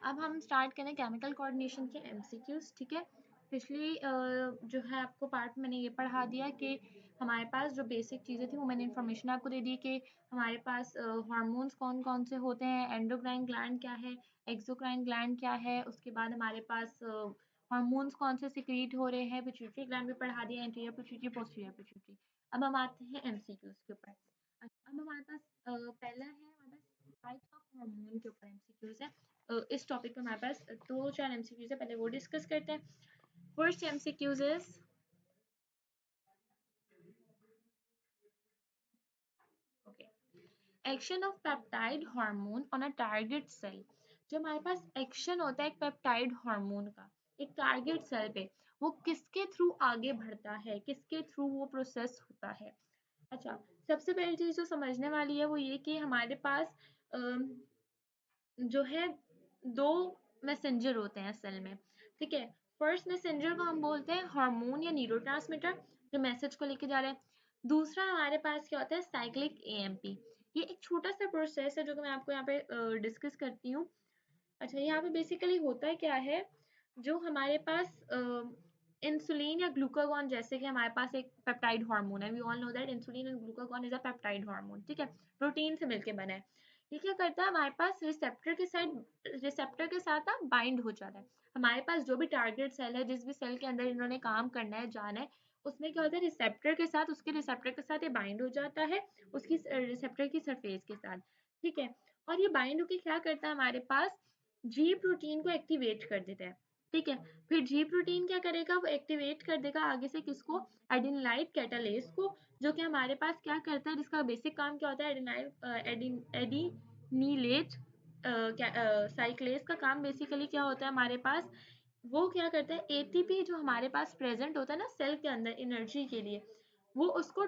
अब हम स्टार्ट करें केमिकल कोऑर्डिनेशन के एमसीक्यूज। ठीक है, पिछली जो है आपको पार्ट मैंने ये पढ़ा दिया कि हमारे पास जो बेसिक चीज़ें थी वो मैंने इन्फॉर्मेशन आपको दे दी कि हमारे पास हार्मोन्स कौन कौन से होते हैं, एंडोक्राइन ग्लैंड क्या है, एक्सोक्राइन ग्लैंड क्या है, उसके बाद हमारे पास हार्मोन्स कौन से सिक्रीट हो रहे हैं, पिट्यूटरी ग्लैंड भी पढ़ा दिया, एंटीरियर पिट्यूटरी, पोस्टीरियर पिट्यूटरी। अब हम आते हैं एमसीक्यूज के ऊपर। अब हमारे पास पहला है हमारे पास टाइप्स ऑफ हार्मोन के ऊपर एमसीक्यूज है। इस टॉपिक पे हमारे पास दो चार एमसीक्यूज है, पहले वो डिस्कस करते हैं। First MCQs is okay, action of peptide hormone on a target cell. जो हमारे पास एक्शन होता है एक पेप्टाइड हार्मोन का एक टारगेट सेल पे, वो किसके थ्रू आगे बढ़ता है, किसके थ्रू वो प्रोसेस होता है। अच्छा, सबसे पहली चीज जो समझने वाली है वो ये कि हमारे पास जो है दो मैसेंजर होते हैं सेल में। ठीक है, फर्स्ट मैसेंजर को हम बोलते हैं हार्मोन या न्यूरोट्रांसमीटर जो मैसेज को लेके जा रहे हैं। दूसरा हमारे पास क्या होता है साइक्लिक एएमपी। ये एक छोटा सा प्रोसेस है जो कि मैं आपको यहाँ पे डिस्कस करती हूँ। अच्छा, यहाँ पे बेसिकली होता है क्या है, जो हमारे पास इंसुलिन या ग्लूकागॉन, जैसे कि हमारे पास एक पेप्टाइड हार्मोन है, we all know that insulin and glucagon is a peptide hormone. ठीक है, प्रोटीन से मिलके बना है। ये क्या करता है, हमारे पास रिसेप्टर के साथ ना बाइंड हो जाता है। हमारे पास जो भी टारगेट सेल है, जिस भी सेल के अंदर इन्होंने काम करना है, जाना है, उसमें क्या होता है रिसेप्टर के साथ, उसके रिसेप्टर के साथ ये बाइंड हो जाता है, उसकी रिसेप्टर की सरफेस के साथ। ठीक है, और ये बाइंड होके क्या करता है, हमारे पास जी प्रोटीन को एक्टिवेट कर देता है। ठीक है, फिर जी प्रोटीन क्या करेगा, वो एक्टिवेट कर देगा आगे से किसको, एडिनिलाइट कैटालेस को, जो कि हमारे पास क्या करता है, जिसका बेसिक काम क्या होता है, एडिनिलेट साइक्लेस का काम बेसिकली क्या होता है हमारे पास, वो क्या करता है एटीपी जो हमारे पास प्रेजेंट होता है ना सेल के अंदर एनर्जी के लिए, वो उसको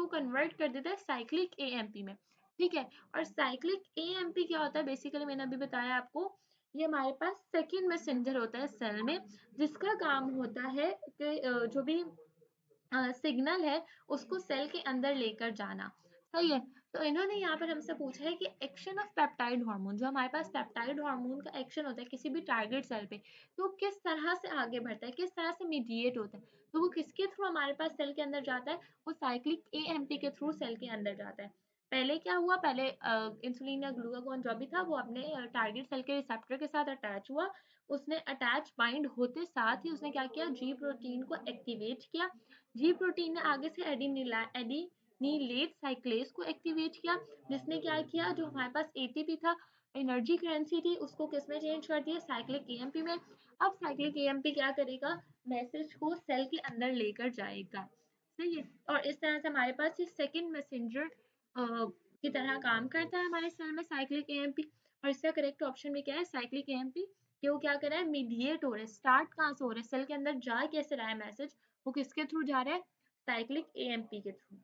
कन्वर्ट कर देता है साइक्लिक एएमपी में। ठीक है, और साइक्लिक एएमपी क्या होता है, बेसिकली मैंने अभी बताया आपको, ये हमारे पास सेकेंड मैसेंजर होता है सेल में, जिसका काम होता है कि जो भी सिग्नल है उसको सेल के अंदर लेकर जाना। सही है, तो इन्होंने यहाँ पर हमसे पूछा है कि एक्शन ऑफ पेप्टाइड हार्मोन, जो हमारे पास पेप्टाइड हार्मोन का एक्शन होता है किसी भी टारगेट सेल पे, तो किस तरह से आगे बढ़ता है, किस तरह से मीडिएट होता है, तो वो किसके थ्रू हमारे पास सेल के अंदर जाता है, वो साइक्लिक एएमपी के थ्रू सेल के अंदर जाता है। पहले क्या हुआ, पहले इंसुलिन या ग्लूकागॉन जो भी था वो अपने टारगेट सेल के रिसेप्टर के साथ अटैच हुआ, उसने अटैच बाइंड होते साथ ही उसने क्या किया, जी प्रोटीन को एक्टिवेट किया। जी प्रोटीन ने आगे से एडिनिलेट साइक्लेस को एक्टिवेट किया, जिसने क्या किया, जो हमारे पास एटीपी था, एनर्जी करेंसी थी, उसको किस में चेंज कर दिया, साइक्लिक एएमपी में। अब साइक्लिक एएमपी क्या करेगा, मैसेज को सेल के अंदर लेकर जाएगा। सही है, और इस तरह से हमारे पास ये सेकंड मैसेंजर की तरह काम करता है हमारे सेल में साइक्लिक एएमपी। और इसका करेक्ट ऑप्शन भी क्या है, साइक्लिक एएमपी, कि वो क्या कर रहा है, मीडिएट हो रहा है, स्टार्ट कहाँ से हो रहा है, सेल के अंदर जा कैसे रहा है मैसेज, वो किसके थ्रू जा रहा है, साइक्लिक एएमपी के थ्रू।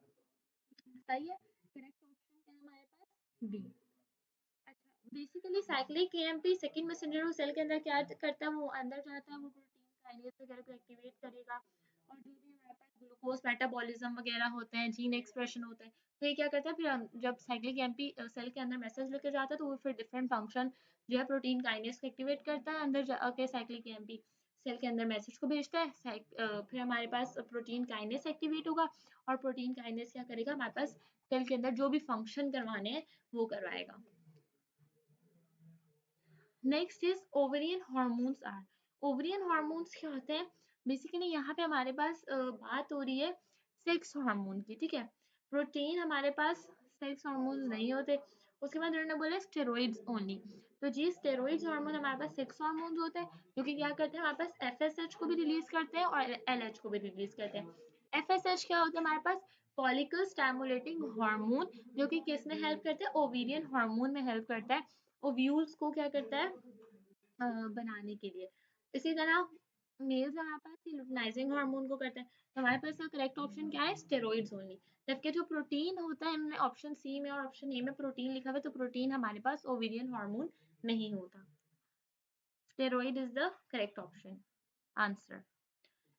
सही है, करेक्ट ऑप्शन क्या है हमारे पास, बी। अच्छा, basically cyclic AMP second messenger वो सेल के अंदर क्या करता है, वो अंदर जाता है, वो प्रोटीन काइनेज वगैरह को एक्टिवेट करेगा, और जो भी हमारे पास ग्लूकोज मेटाबॉलिज्म वगैरह होते हैं, जीन एक्सप्रेशन होते हैं, तो ये क्या करता है, फिर जब साइक्लिक एएमपी सेल के अंदर मैसेज लेकर जाता है, तो वो फिर डिफरेंट फंक्शन जो है प्रोटीन काइनेज को एक्टिवेट करता है, अंदर जाके साइक्लिक एएमपी सेल के अंदर मैसेज को भेजता है, फिर हमारे पास प्रोटीन काइनेज एक्टिवेट होगा, और प्रोटीन काइनेज क्या करेगा, हमारे पास सेल के अंदर जो भी फंक्शन करवाने हैं वो करवाएगा। Next is ovarian hormones are. Ovarian hormones क्या होते हैं, बेसिकली यहाँ पे हमारे पास बात हो रही है सेक्स हार्मोन की। ठीक है, प्रोटीन हमारे पास सेक्स हार्मोन्स नहीं होते। उसके बाद उन्होंने बोला स्टेरॉइड्स ओनली, तो जी स्टेरॉइड्स हार्मोन हमारे पास सेक्स हार्मोन्स होते हैं, जो कि क्या करते हैं, हमारे पास एफएसएच को भी रिलीज करते हैं और एलएच को भी रिलीज करते हैं। एफएसएच क्या होता है हमारे पास, फॉलिकल स्टिमुलेटिंग हार्मोन, जो कि किस में हेल्प करता है, ओवेरियन हार्मोन में हेल्प करता है, ओव्यूल्स को क्या करता है बनाने के लिए। इसी तरह मेल्स हमारे पास लुटिनाइजिंग हार्मोन को करता है, तो हमारे पास करेक्ट ऑप्शन क्या है, स्टेरॉइड्स ओनली। जबकि जो प्रोटीन होता है, इन्होंने ऑप्शन सी में और ऑप्शन ए में प्रोटीन लिखा हुआ है, तो प्रोटीन हमारे पास ओवेरियन हार्मोन नहीं होता। Steroid is the correct option answer.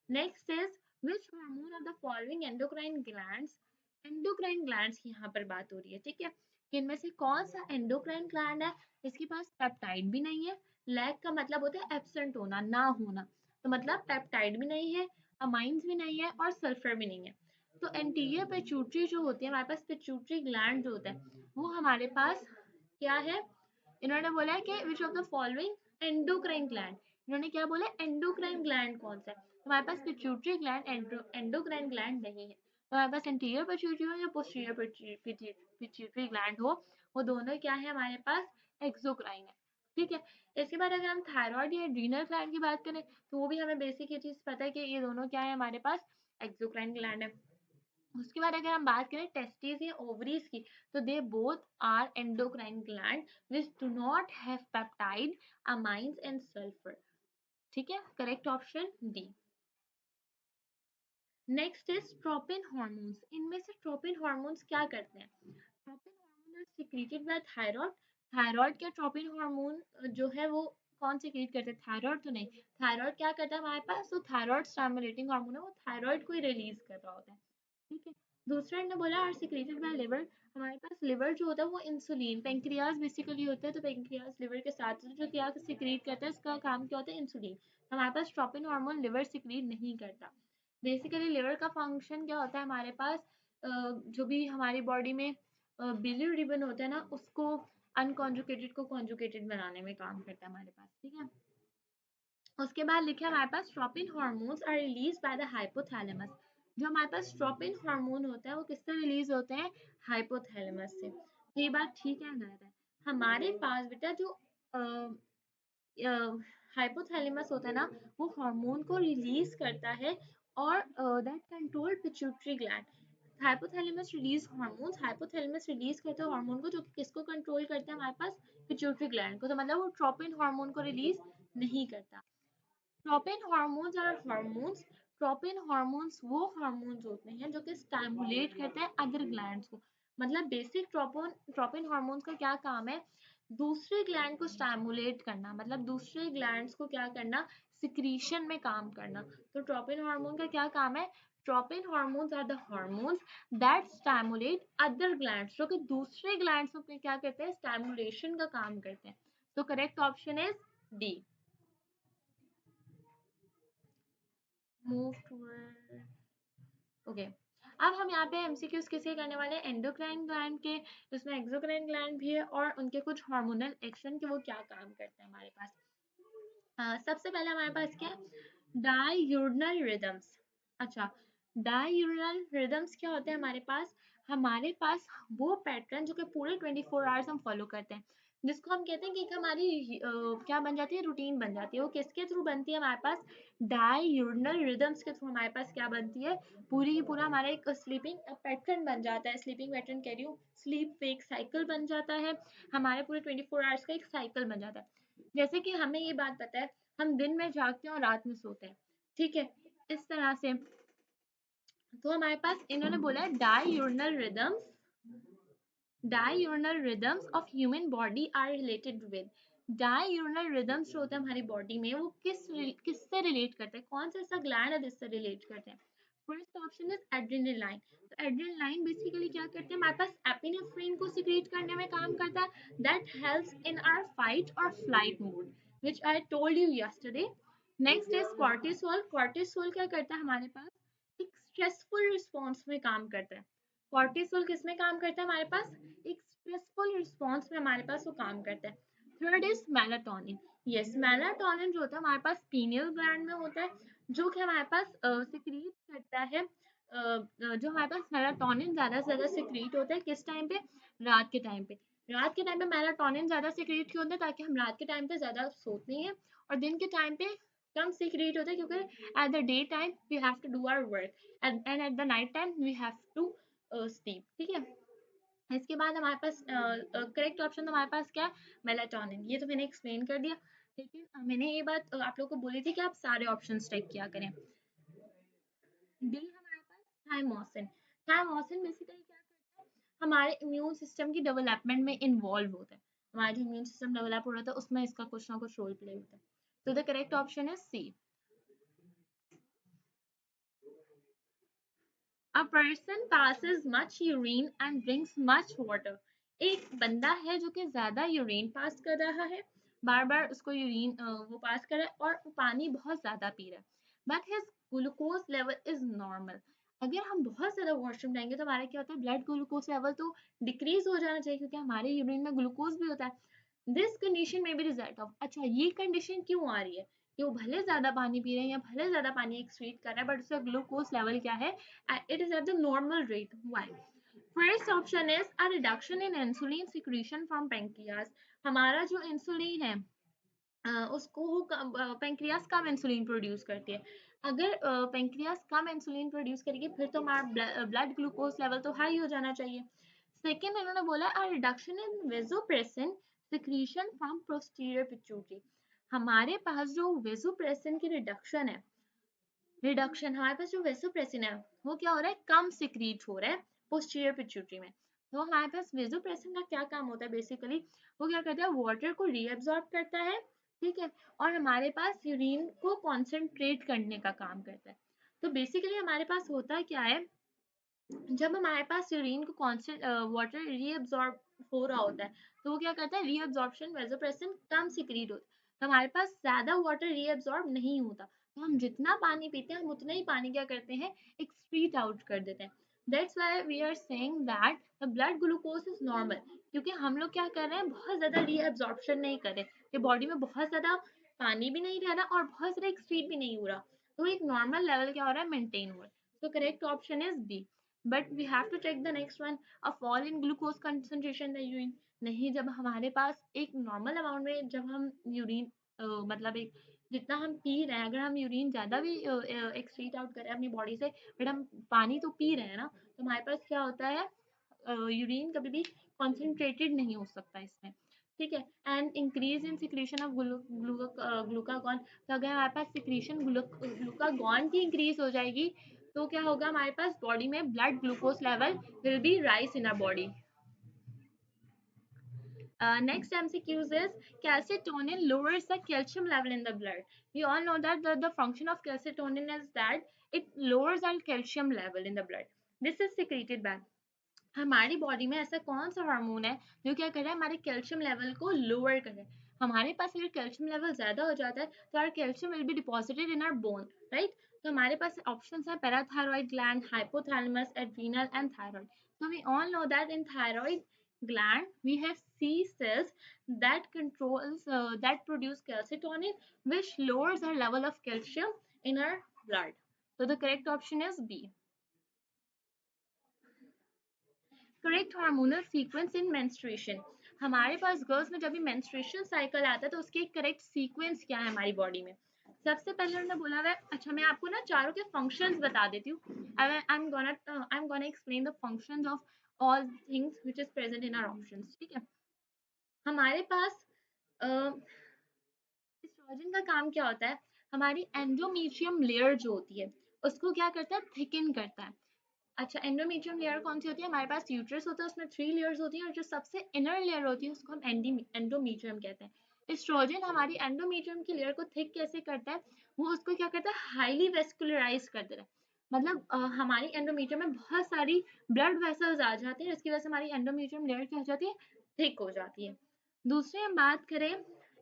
Next is which hormone of the following endocrine glands, endocrine glands की यहाँ पर बात हो रही है। ठीक है, कि इनमें से कौन सा एंडोक्राइन ग्लैंड है इसके पास पेप्टाइड भी नहीं है। लैक का मतलब होता है एब्सेंट होना, ना होना, तो मतलब पेप्टाइड भी नहीं है, अमाइंस भी नहीं है और सल्फर भी नहीं है। तो एंटीरियर पिट्यूटरी जो होती है हमारे पास, पिट्यूटरी ग्लैंड जो होता है वो हमारे पास क्या है, इन्होंने बोला है कि विच of the following endocrine gland, इन्होंने क्या बोला, एंडोक्राइन ग्लैंड कौन सा है। तो हमारे पास पिट्यूटरी ग्लैंड एंडोक्राइन ग्लैंड नहीं है। तो हमारे पास एंटीरियर पिट्यूटरी हो या पोस्टीरियर पिट्यूटरी ग्लैंड हो, वो दोनों क्या है हमारे पास, एक्सोक्राइन है। ठीक है। इसके बाद अगर हम थायराइड या एड्रीनल ग्लैंड की बात करें तो वो भी हमें बेसिक ये चीज पता है कि ये दोनों क्या है हमारे पास, एक्सोक्राइन ग्लैंड है। उसके बाद अगर हम बात करें टेस्टिस या ओवरीज की, तो they both are endocrine gland which do not have peptide, amines and sulphur. ठीक है, correct option d. Next is tropin hormones. इनमें से ट्रोपिन हार्मोन्स क्या करते हैं, tropin hormone is secreted by thyroid. Thyroid के ट्रोपिन हार्मोन जो है वो कौन सिक्रीट करते हैं, थायराइड तो नहीं। थायराइड क्या करता है हमारे पास, तो थायराइड स्टिमुलेटिंग हार्मोन है, वो थायराइड को ही रिलीज कर रहा होता है। ठीक है। दूसरा ने बोला आर सिक्रेटेड बाय लिवर। हमारे पास लिवर जो होता है वो इंसुलिन, पेंक्रियाज बेसिकली होता है, तो पेंक्रियाज लिवर के साथ जो क्या सिक्रीट करता है, इसका काम क्या होता है, इंसुलिन। हमारे पास ट्रोपिन हार्मोन लिवर सिक्रीट नहीं करता। बेसिकली लिवर का फंक्शन क्या होता है हमारे पास, जो भी हमारी बॉडी में बिलीरुबिन होता है ना, उसको अनकॉन्जुगेटेड को कॉन्जुगेटेड बनाने में काम करता है हमारे पास। ठीक है। उसके बाद लिखे हमारे पास tropin hormones are release by the hypothalamus. जो हमारे पास ट्रोपिन हार्मोन होता है वो किससे रिलीज होते हैं, हाइपोथैलेमस से। तो ये बात ठीक है ना, हमारे पास बेटा जो हाइपोथैलेमस होता है ना, वो हार्मोन को रिलीज करता है और that control pituitary gland. Hypothalamus release hormones, hypothalamus release करते हैं हार्मोन को जो कि किसको कंट्रोल करता है हमारे पास, पिट्यूटरी ग्लैंड को। तो मतलब वो ट्रोपिन हार्मोन को रिलीज नहीं करता। ट्रोपिन हार्मोन्स और हार्मोन्स, ट्रोपिन हार्मोन्स वो हार्मोन्स होते हैं जो कि स्टिमुलेट करते हैं अदर ग्लैंड्स को। मतलब बेसिक ट्रोपिन ट्रोपिन हार्मोन्स का क्या काम है, दूसरे ग्लैंड को स्टिमुलेट करना, मतलब दूसरे ग्लैंड्स को क्या करना, सिक्रीशन में काम करना। तो ट्रोपिन हार्मोन का क्या काम है, tropin hormones are the hormones that stimulate other glands, जो कि दूसरे ग्लैंड्स में क्या करते हैं, स्टिमुलेशन का काम करते हैं। तो correct option is D. Move toward, okay. अब हम यहाँ पे एमसीक्यूज किसके करने वाले हैं, एंडोक्राइन ग्लैंड के, जिसमें एक्सोक्राइन ग्लैंड भी है और उनके कुछ हार्मोनल एक्शन के वो क्या काम करते हैं हमारे पास। सबसे पहले हमारे पास क्या है, डाययूरनल रिदम्स। अच्छा, डाययूरनल रिदम्स क्या होते हैं हमारे पास वो पैटर्न जो कि पूरे 24 आवर्स हम फॉलो करते हैं, जिसको हम कहते हैं कि एक हमारी क्या बन जाती है, रूटीन बन जाती है। वो किसके थ्रू बनती है हमारे पास, डाययूरनल रिदम्स के थ्रू हमारे पास क्या बनती है, पूरी की पूरा हमारा एक स्लीपिंग पैटर्न बन जाता है। स्लीपिंग पैटर्न कह रही हूँ, स्लीप वेक साइकिल बन जाता है, हमारे पूरे 24 आवर्स का एक साइकिल बन जाता है। जैसे कि हमें ये बात पता है, हम दिन में जागते हैं और रात में सोते हैं। ठीक है, इस तरह से। तो हमारे पास इन्होंने बोला है diurnal rhythms of human body are related with, diurnal rhythms जो होते हैं हमारी बॉडी में वो किससे रिलेट करते हैं, कौन सा ऐसा ग्लैंड है जिससे रिलेट करते हैं। First option is adrenaline. तो एड्रेनालाइन बेसिकली क्या करते हैं, हमारे पास एपिनेफ्रिन को सिक्रीट करने में काम करता है, that helps in our fight और flight mode which I told you yesterday. Next is cortisol. Cortisol क्या करता है हमारे पास, एक स्ट्रेसफुल रिस्पॉन्स में काम करता है। कॉर्टिसोल किस में काम करता है हमारे पास, एक स्ट्रेसफुल रिस्पॉन्स में हमारे पास वो काम करता है। Third is melatonin. Yes, melatonin जो होता है हमारे पास पीनियल ग्लैंड में होता है, जो कि हमारे पास सिक्रीट करता है, जो हमारे पास मेलाटोनिन ज्यादा से ज्यादा सिक्रीट होता है किस टाइम पे, रात के टाइम पे। रात के टाइम पे मेलाटोनिन ज्यादा सिक्रीट क्यों होता है, ताकि हम रात के टाइम पे ज्यादा सोते हैं और दिन के टाइम पे कम सिक्रीट होता है, क्योंकि at the day time we have to do our work and at the night time we have to sleep. ठीक है। इसके बाद हमारे पास करेक्ट ऑप्शन हमारे पास क्या है, मेलाटोनिन। ये तो मैंने एक्सप्लेन कर दिया। लेकिन मैंने ये बात आप लोगों को बोली थी कि आप सारे ऑप्शन टाइप किया करें। डी हमारे पास थायमोसिन। थायमोसिन बेसिकली क्या करता है, हमारे इम्यून सिस्टम की डेवलपमेंट में इन्वॉल्व होता है। हमारा जो इम्यून सिस्टम डेवलप हो रहा था उसमें इसका कुछ ना कुछ रोल प्ले होता है। तो the correct option is c. A person passes much urine and drinks much water. एक बंदा है जो कि ज्यादा यूरिन पास कर रहा है, बार बार उसको यूरिन वो पास कर रहा है और पानी बहुत ज्यादा पी रहा है, but his glucose level is normal. अगर हम बहुत ज्यादा वॉशरूम जाएंगे तो हमारा क्या होता है, ब्लड ग्लूकोज लेवल तो डिक्रीज हो जाना चाहिए क्योंकि हमारे यूरिन में ग्लूकोज भी होता है। दिस कंडीशन में बी रिजल्ट ऑफ, अच्छा ये कंडीशन क्यों आ रही है कि वो भले ज्यादा पानी पी रहे हैं या भले ज्यादा पानी एक्सक्रीट कर रहा है बट उसका ग्लूकोज लेवल क्या है, it is at the normal rate. Why? First option is a reduction in insulin secretion from pancreas. हमारा जो इंसुलिन है उसको पेंक्रियाज कम इंसुलिन प्रोड्यूस करती है। अगर पेंक्रियाज कम इंसुलिन प्रोड्यूस करेगी फिर तो हमारा ब्लड ग्लूकोज लेवल तो हाई हो जाना चाहिए। सेकेंड इन्होंने बोला a reduction in vasopressin secretion from posterior pituitary. हमारे पास जो वेसोप्रेसिन की रिडक्शन हमारे पास जो वेसोप्रेसिन है वो क्या हो रहा है, कम सिक्रीट हो रहा है पोस्टीरियर पिट्यूटरी में। तो हमारे पास वेसोप्रेसिन का क्या काम होता है, बेसिकली वो क्या करता है, वाटर को रीअब्सॉर्ब करता है, ठीक है, और हमारे पास यूरिन को कॉन्सेंट्रेट करने का काम करता है। तो बेसिकली हमारे पास होता क्या है, जब हमारे पास यूरिन को कांस्टेंट वाटर रीअब्सॉर्ब हो रहा होता है तो वो क्या करता है, रीअब्सॉर्प्शन वेसोप्रेसिन कम सिक्रीट होता है, तो हमारे पास ज्यादा वाटर रीअब्सॉर्ब नहीं होता, तो हम जितना पानी पीते हैं हम उतना ही पानी क्या करते हैं, एक्सक्रीट आउट कर देते हैं। That's why we are saying that the blood glucose is normal, क्योंकि हम लोग क्या कर रहे हैं, बहुत ज्यादा रीअब्सॉर्प्शन नहीं कर रहे, कि बॉडी में बहुत ज्यादा पानी भी नहीं रह रहा और बहुत ज्यादा एक्सक्रीट भी नहीं हो रहा, तो एक नॉर्मल लेवल क्या हो रहा है, मेंटेन हो रहा है। So correct option is B. But we have to check the next one, a fall in glucose concentration in the urine। नहीं, जब हमारे पास एक नॉर्मल अमाउंट में जब हम यूरिन मतलब एक जितना हम पी रहे हैं, अगर हम यूरिन ज़्यादा भी एक्सक्रीट आउट कर रहे हैं अपनी बॉडी से, बट हम पानी तो पी रहे हैं ना, तो हमारे पास क्या होता है, यूरिन कभी भी कॉन्सेंट्रेटेड नहीं हो सकता इसमें, ठीक है। And increase in secretion of glucagon, तो अगर हमारे पास सिक्रीशन ग्लूकागॉन की इंक्रीज हो जाएगी तो क्या होगा, हमारे पास बॉडी में blood glucose level will be rise in our body. Next MCQs is calcitonin lowers the calcium level in the blood. We all know that the function of calcitonin is that it lowers our calcium level in the blood. This is secreted by, हमारी body में ऐसा कौन सा hormone है जो क्या कर रहा है, हमारे कैल्शियम लेवल को लोअर कर रहा है। हमारे पास अगर कैल्शियम लेवल ज्यादा हो जाता है तो our calcium will be deposited in our bone, right. तो हमारे पास ऑप्शंस हैं parathyroid gland, hypothalamus, adrenal and thyroid. So we all know that in thyroid gland we have C cells that controls that produce calcitonin, which lowers our level of calcium in our blood. So the correct option is B. Correct hormonal sequence in menstruation. हमारे पास girls में जब भी menstruation cycle आता है तो उसके एक correct sequence क्या है हमारी बॉडी में। सबसे पहले हमने बोला हुआ है, अच्छा मैं आपको ना चारों के फंक्शंस बता देती हूँ। I am gonna explain the functions of all things which is present in our options, ठीक है। हमारे पास एस्ट्रोजन का काम क्या होता है, हमारी एंडोमेट्रियम लेयर जो होती है उसको क्या करता है, थिकन करता है। अच्छा, एंडोमेट्रियम लेयर कौन सी होती है, हमारे पास यूट्रस होता है, उसमें 3 लेयर्स होती हैं और जो सबसे इनर लेयर होती है उसको हम एंडोमेट्रियम कहते हैं। एस्ट्रोजन हमारी एंडोमेट्रियम की लेयर को थिक कैसे करता है, वो उसको क्या करता है, हाईली वेस्कुलराइज कर देता है। मतलब हमारी एंडोमेट्रियम में बहुत सारी ब्लड वेसल्स आ जाते हैं जिसकी वजह से हमारी एंडोमेट्रियम लेयर क्या हो जाती है, थिक हो जाती है। दूसरी हम बात करें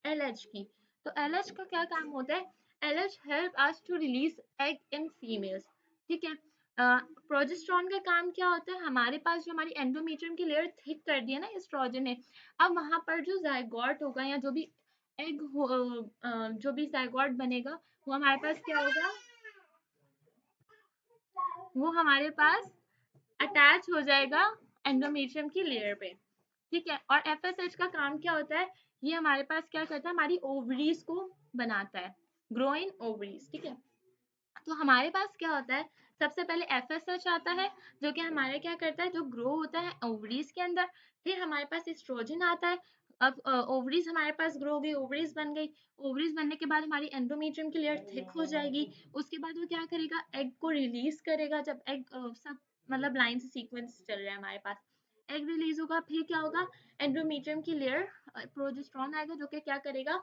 एलएच की, तो एलएच का क्या काम होता है, LH help us to release egg in females, ठीक है। प्रोजेस्टेरॉन का काम क्या होता है, हमारे पास जो हमारी एंडोमेट्रियम की लेयर थिक कर दी है ना एस्ट्रोजन ने, अब वहां पर जो जायगोट होगा या जो भी एग जो भी जायगोट बनेगा वो हमारे पास क्या होगा, वो हमारे पास अटैच हो जाएगा एंडोमेट्रियम की लेयर पे, ठीक है। और एफएसएच का काम क्या होता है, ये हमारे पास क्या करता है, हमारी ओवरीज को बनाता है, ग्रो इन ओवरीज, ठीक है। तो हमारे पास क्या होता है, सबसे पहले एफएसएच आता है जो कि हमारे क्या करता है, जो ग्रो होता है ओवरीज के अंदर। फिर हमारे पास एस्ट्रोजन आता है, अब ओवरीज हमारे पास ग्रो हो गई, ओवरीज बन गई, ओवरीज बनने के बाद हमारी एंडोमेट्रियम की लेयर थिक हो जाएगी। उसके बाद वो क्या करेगा, एग को रिलीज करेगा, जब एग सब मतलब लाइन से सीक्वेंस चल रहा है हमारे पास, एग रिलीज होगा, फिर क्या होगा, एंडोमेट्रियम की लेयर प्रोजेस्टेरॉन आएगा जो कि क्या करेगा,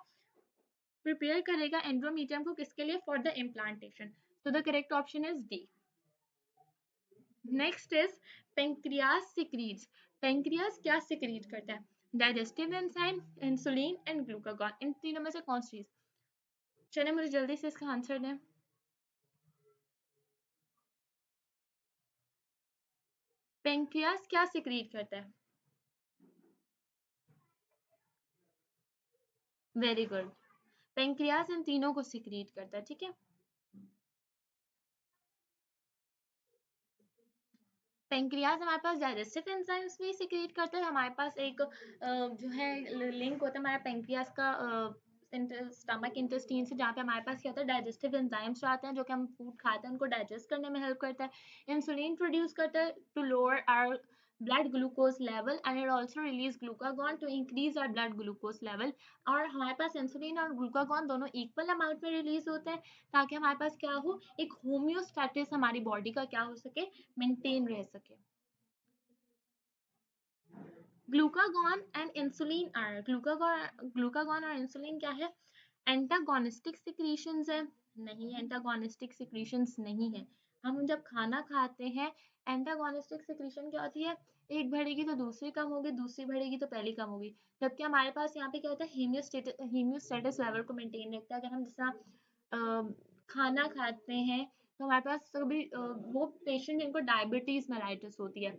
प्रिपेयर करेगा एंडोमेट्रियम को किसके लिए, for the implantation. So the correct option is D. Next is pancreas secretes. Pancreas क्या सिक्रीट करता है? Digestive enzyme, insulin and glucagon. इन तीनों में से कौन सी चीज? चलिए मुझे जल्दी से इसका आंसर दें। पेंक्रियाज क्या सिक्रीट करता है? Very good. पेंक्रियाज इन तीनों को सिक्रीट करता है, ठीक है। पेंक्रियाज हमारे पास डाइजेस्टिव एंजाइम्स भी सिक्रीट करता है। हमारे पास एक जो है लिंक होता है हमारे पेंक्रियाज का स्टमक इंटेस्टीन से, जहाँ पे हमारे पास क्या होता है, डाइजेस्टिव एंजाइम्स जो आते हैं, जो कि हम फूड खाते हैं उनको डाइजेस्ट करने में हेल्प करता है। इंसुलिन प्रोड्यूस करता है to lower our blood glucose level and it also release glucagon to increase our blood glucose level. और हमारे पास इंसुलिन और ग्लूकागॉन दोनों इक्वल अमाउंट में रिलीज होते हैं, ताकि हमारे पास क्या हो, एक होम्योस्टेटिस हमारी बॉडी का क्या हो सके, मेंटेन रह सके। Glucagon and insulin are, glucagon और इंसुलिन क्या है? एंटागोनिस्टिक सिक्रीशंस है? नहीं, एंटागोनिस्टिक सिक्रीशंस नहीं है। हम जब खाना खाते हैं, एंटागोनिस्टिक सिक्रीशन क्या होती है? एक बढ़ेगी तो दूसरी कम होगी, दूसरी बढ़ेगी तो पहली कम होगी। जबकि हमारे पास यहाँ पे क्या होता है, हीमियोस्टेटिस लेवल को मेंटेन रखता है। अगर हम जैसा खाना खाते हैं तो हमारे पास कभी वो पेशेंट जिनको डायबिटीज मेलाइटिस होती है,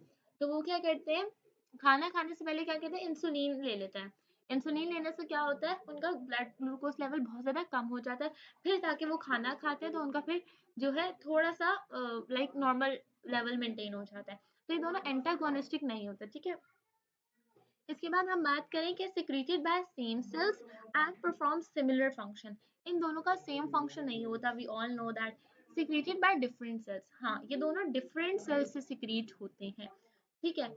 तो वो क्या करते हैं, खाना खाने से पहले क्या कहते हैं, इंसुलिन ले लेते हैं। इंसुलिन लेने से क्या होता है, उनका ब्लड ग्लूकोज लेवल बहुत ज़्यादा कम हो जाता है। फिर ताकि वो खाना खाते हैं तो उनका फिर जो है थोड़ा सा लाइक नॉर्मल लेवल मेंटेन हो जाता है। तो ये दोनों एंटागोनिस्टिक नहीं होते, ठीक है। इसके बाद हम बात करें कि secreted by same cells and perform similar function. इन दोनों का सेम फंक्शन नहीं होता, we all know that. Secreted by different cells, हाँ ये दोनों डिफरेंट सेल्स से सिक्रीट होते हैं, ठीक है।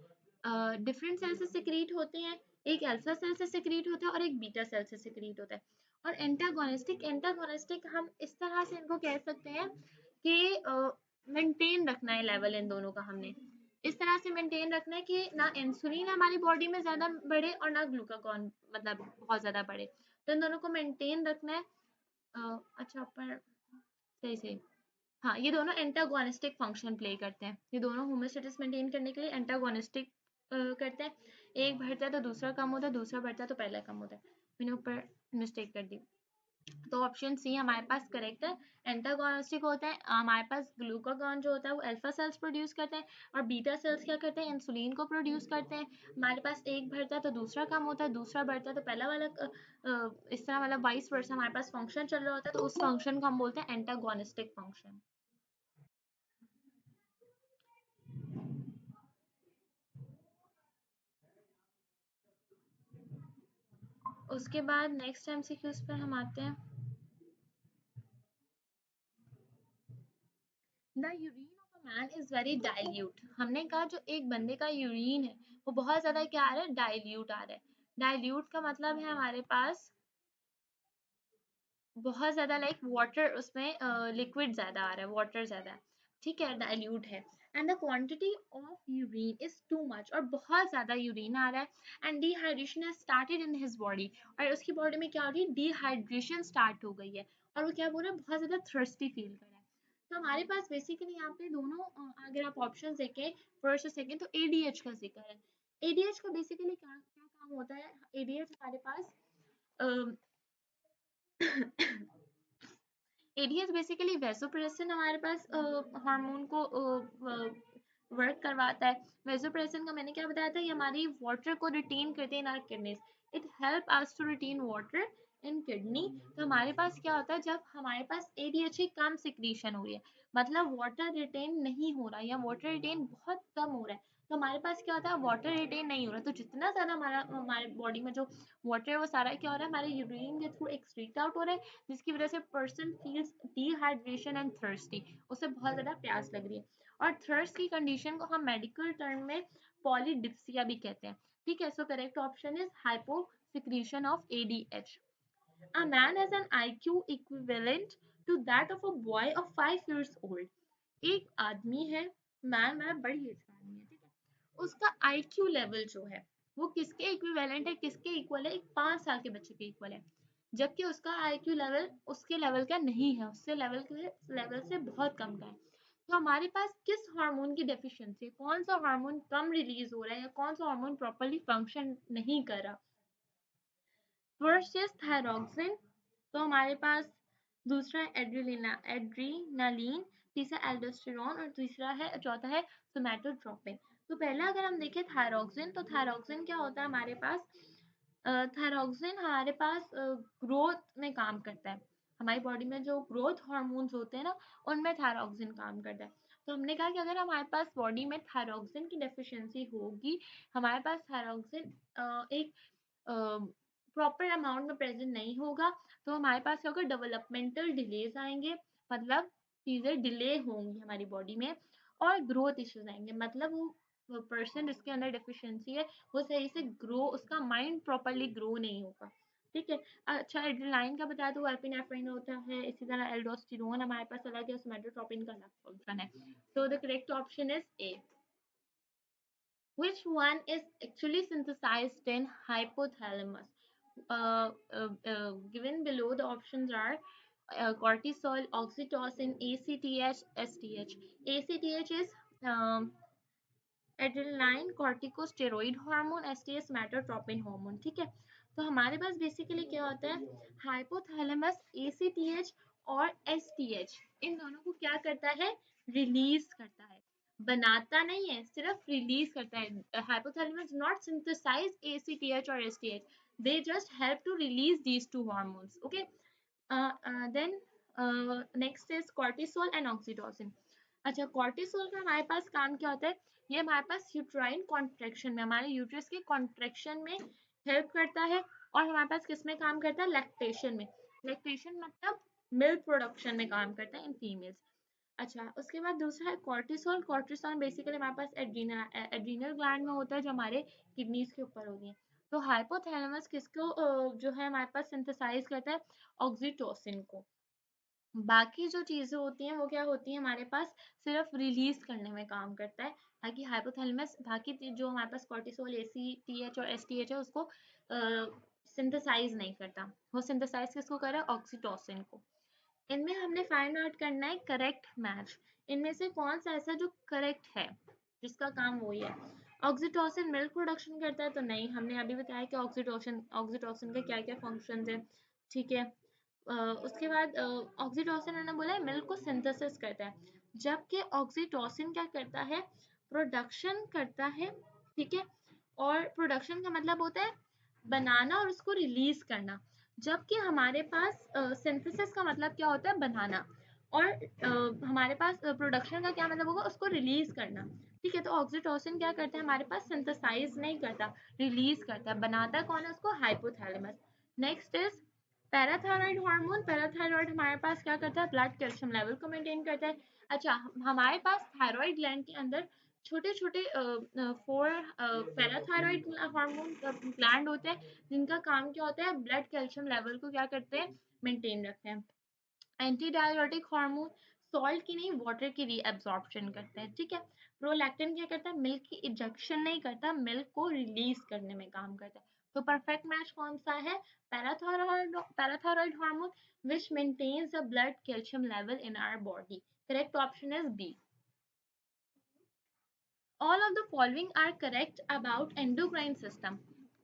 डिफरेंट सेल से सिक्रीट होते हैं, एक अल्फा सेल से सिक्रीट होता है और एक बीटा सेल से सिक्रीट होता है। और एंटागोनिस्टिक, एंटागोनिस्टिक हम इस तरह से इनको कह सकते हैं कि मेंटेन रखना है लेवल इन दोनों का, हमने इस तरह से मेंटेन रखना है कि ना इंसुलिन हमारी बॉडी में ज्यादा बढ़े और ना ग्लूकागॉन मतलब बहुत ज्यादा बढ़े। तो इन दोनों को मेंटेन रखना है। अच्छा पर सही सही, हाँ ये दोनों एंटागोनिस्टिक फंक्शन प्ले करते हैं। ये दोनों होमोस्टेसिस मेंटेन करने के लिए एंटागोनिस्टिक करते हैं। एक बढ़ता है तो दूसरा कम होता है, दूसरा बढ़ता है तो पहला कम होता है। मैंने ऊपर मिस्टेक कर दी। तो ऑप्शन सी हमारे पास करेक्ट है। एंटागोनिस्टिक होता है, हमारे पास ग्लूकागॉन जो होता है वो अल्फा सेल्स प्रोड्यूस करते हैं, और बीटा सेल्स क्या करते हैं, इंसुलिन को प्रोड्यूस करते हैं। हमारे पास एक बढ़ता है तो दूसरा कम होता है, दूसरा बढ़ता है तो पहला वाला इस तरह मतलब वाइस वर्सा हमारे पास फंक्शन चल रहा होता है, तो उस फंक्शन को हम बोलते हैं एंटागोनिस्टिक फंक्शन। उसके बाद नेक्स्ट एमसीक्यूज पर हम आते हैं। The urine of a man is very dilute. हमने कहा जो एक बंदे का यूरिन है वो बहुत ज्यादा क्या आ रहा है, डाइल्यूट आ रहा है। डाइल्यूट का मतलब है हमारे पास बहुत ज्यादा लाइक वाटर, उसमें लिक्विड ज्यादा आ रहा है, वाटर ज्यादा है, ठीक है, डाइल्यूट है। And the quantity of urine is too much, और बहुत ज्यादा यूरिन आ रहा है। And dehydration has started in his body, और उसकी बॉडी में क्या हो रही है, डिहाइड्रेशन स्टार्ट हो गई है, और वो क्या बोल रहा है, बहुत ज्यादा थर्स्टी फील कर रहा है। तो हमारे पास बेसिकली यहाँ पे दोनों अगर आप ऑप्शन देखें फर्स्ट और सेकेंड, तो एडीएच का जिक्र है। एडीएच का बेसिकली क्या क्या काम होता है, एडीएच हमारे पास एडीएच बेसिकली वैसोप्रेसिन हमारे पास हार्मोन को वर्क करवाता है। वैसोप्रेसिन का मैंने क्या बताया था, ये हमारी वाटर को रिटेन करते हैं in our kidneys. It help us to retain water in kidney. तो हमारे पास क्या होता है, जब हमारे पास एडीएच की कम सिक्रीशन हो रही है, मतलब वाटर रिटेन नहीं हो रहा है या वाटर रिटेन बहुत कम हो रहा है, तो हमारे पास क्या होता है, वाटर रिटेन नहीं हो रहा, तो जितना ज्यादा हमारे बॉडी में जो वाटर है वो सारा क्या हो रहा है, हमारे यूरिन के थ्रू एक्सक्रीट आउट हो रहा है, जिसकी वजह से person feels dehydration and thirsty, उसे बहुत ज्यादा प्यास लग रही है। और थर्स्ट की कंडीशन को हम मेडिकल टर्म में पॉलीडिप्सिया भी कहते हैं, ठीक है। So correct option is hyposecretion of ADH. A man has an IQ equivalent to that of a boy of 5 years old. एक आदमी है, मैन मतलब बड़ी एज का आदमी है, ठीक है, उसका आईक्यू लेवल जो है वो किसके इक्विवेलेंट है, किसके इक्वल है, एक 5 साल के बच्चे के इक्वल है। जबकि उसका आईक्यू लेवल उसके लेवल का नहीं है, उससे लेवल से बहुत कम का है। तो हमारे पास किस हार्मोन की डेफिशिएंसी है, कौन सा हार्मोन कम रिलीज हो रहा है या कौन सा हार्मोन प्रॉपर्ली फंक्शन नहीं कर रहा। फर्स्ट इज थायरोक्सिन, तो हमारे पास दूसरा है एड्रीनालीन, तीसरा एल्डोस्टेरोन और तीसरा है चौथा है सोमैटोट्रोपिन। तो पहले अगर हम देखें थायरोक्सिन, तो थायरोक्सिन क्या होता है हमारे पास, थायरोक्सिन हमारे पास ग्रोथ में काम करता है। हमारी बॉडी में जो ग्रोथ हार्मोन्स होते हैं ना, उनमें थायरोक्सिन काम करता है। तो हमने कहा कि अगर हमारे पास बॉडी में थायरोक्सिन की डेफिशिएंसी होगी, हमारे पास थायरोक्सिन एक प्रॉपर अमाउंट में प्रेजेंट नहीं होगा, तो हमारे पास क्या होगा, डेवलपमेंटल डिलेज आएंगे, मतलब चीज़ें डिले होंगी हमारी बॉडी में, और ग्रोथ इश्यूज आएंगे, मतलब वो पर्सन जिसके अंदर डेफिशिएंसी है वो सही से ग्रो, उसका माइंड प्रॉपरली ग्रो नहीं होगा। ठीक है। अच्छा, एड्रेनालाइन का बताया तो वो एपिनेफ्रिन होता है, इसी तरह एल्डोस्टेरोन हमारे पास अलग है, सोमैटोट्रोपिन का अलग फंक्शन है। तो the correct option is A. Which one is actually synthesized in hypothalamus? Given below, the options are cortisol, oxytocin, ACTH, STH. ACTH is adrenaline corticosteroid hormone, STH somatotropin hormone. ठीक है। तो हमारे पास बेसिकली क्या होता है, हाइपोथैलेमस एसीटीएच और STH, इन दोनों को क्या करता है, रिलीज करता है, बनाता नहीं है, सिर्फ रिलीज करता है। हाइपोथैलेमस नॉट सिंथेसाइज एसीटीएच और STH, they just help to release these two hormones. Okay. Then next is cortisol and oxytocin. अच्छा, कॉर्टिसोल का हमारे पास काम क्या होता है, ये हमारे पास यूट्राइन कॉन्ट्रेक्शन में, हमारे यूट्रस के कॉन्ट्रेक्शन में हेल्प करता है, और हमारे पास किस में काम करता है, लैक्टेशन में। लैक्टेशन मतलब मिल्क प्रोडक्शन में काम करता है इन फीमेल्स। अच्छा, उसके बाद दूसरा है कॉर्टिसोल। कॉर्टिसोल बेसिकली हमारे पास एड्रीनल ग्लैंड में होता है, जो हमारे किडनीज के ऊपर होती है। तो हाइपोथैलेमस किसको जो है हमारे पास सिंथेसाइज करता है, ऑक्सीटोसिन को। बाकी जो चीज़ें होती हैं वो क्या होती हैं, हमारे पास सिर्फ रिलीज करने में काम करता है। बाकी हाइपोथैलेमस बाकी जो हमारे पास कॉर्टिसोल, एसीटीएच और एसटीएच है, उसको सिंथेसाइज नहीं करता। वो सिंथेसाइज किसको कर रहा है, ऑक्सीटोसिन को। इनमें हमने फाइंड आउट करना है करेक्ट मैच, इनमें से कौन सा ऐसा जो करेक्ट है, जिसका काम वही है। ऑक्सीटोसिन मिल्क प्रोडक्शन करता है, तो नहीं, हमने अभी बताया कि ऑक्सीटोसिन ऑक्सीटोसिन के क्या क्या फंक्शंस है। ठीक है। उसके बाद ऑक्सीटोसिन मैंने बोला है मिल्क को सिंथेसिस करता है, जबकि ऑक्सीटोसिन क्या करता है, प्रोडक्शन करता है। ठीक है। और प्रोडक्शन का मतलब होता है बनाना और उसको रिलीज करना, जबकि हमारे पास सिंथेसिस का मतलब क्या होता है, बनाना, और हमारे पास प्रोडक्शन का क्या मतलब होगा, उसको रिलीज करना। ठीक है। तो ऑक्सीटोसिन क्या करता है, हमारे पास सिंथेसाइज नहीं करता, रिलीज करता है। बनाता कौन है उसको, hypothalamus. Next is parathyroid hormone. Parathyroid हमारे पास क्या करता है, ब्लड कैल्शियम लेवल को मेंटेन करता है। अच्छा, हमारे पास थायरॉइड ग्लैंड के अंदर छोटे छोटे 4 पैराथायरॉइड हार्मोन ग्लैंड होते हैं, जिनका काम क्या होता है, ब्लड कैल्शियम लेवल को क्या करते हैं, मेंटेन रखते हैं। एंटी डायरेटिक हार्मोन सॉल्ट की नहीं, वाटर की रीअब्जॉर्प्शन करते हैं। ठीक है। प्रोलैक्टिन क्या करता है, मिल्क की इजेक्शन नहीं करता, मिल्क को रिलीज करने में काम करता है। तो परफेक्ट मैच कौन सा है, parathyroid hormone which maintains the blood calcium level in our body. Correct option is b. All of the following are correct about endocrine system.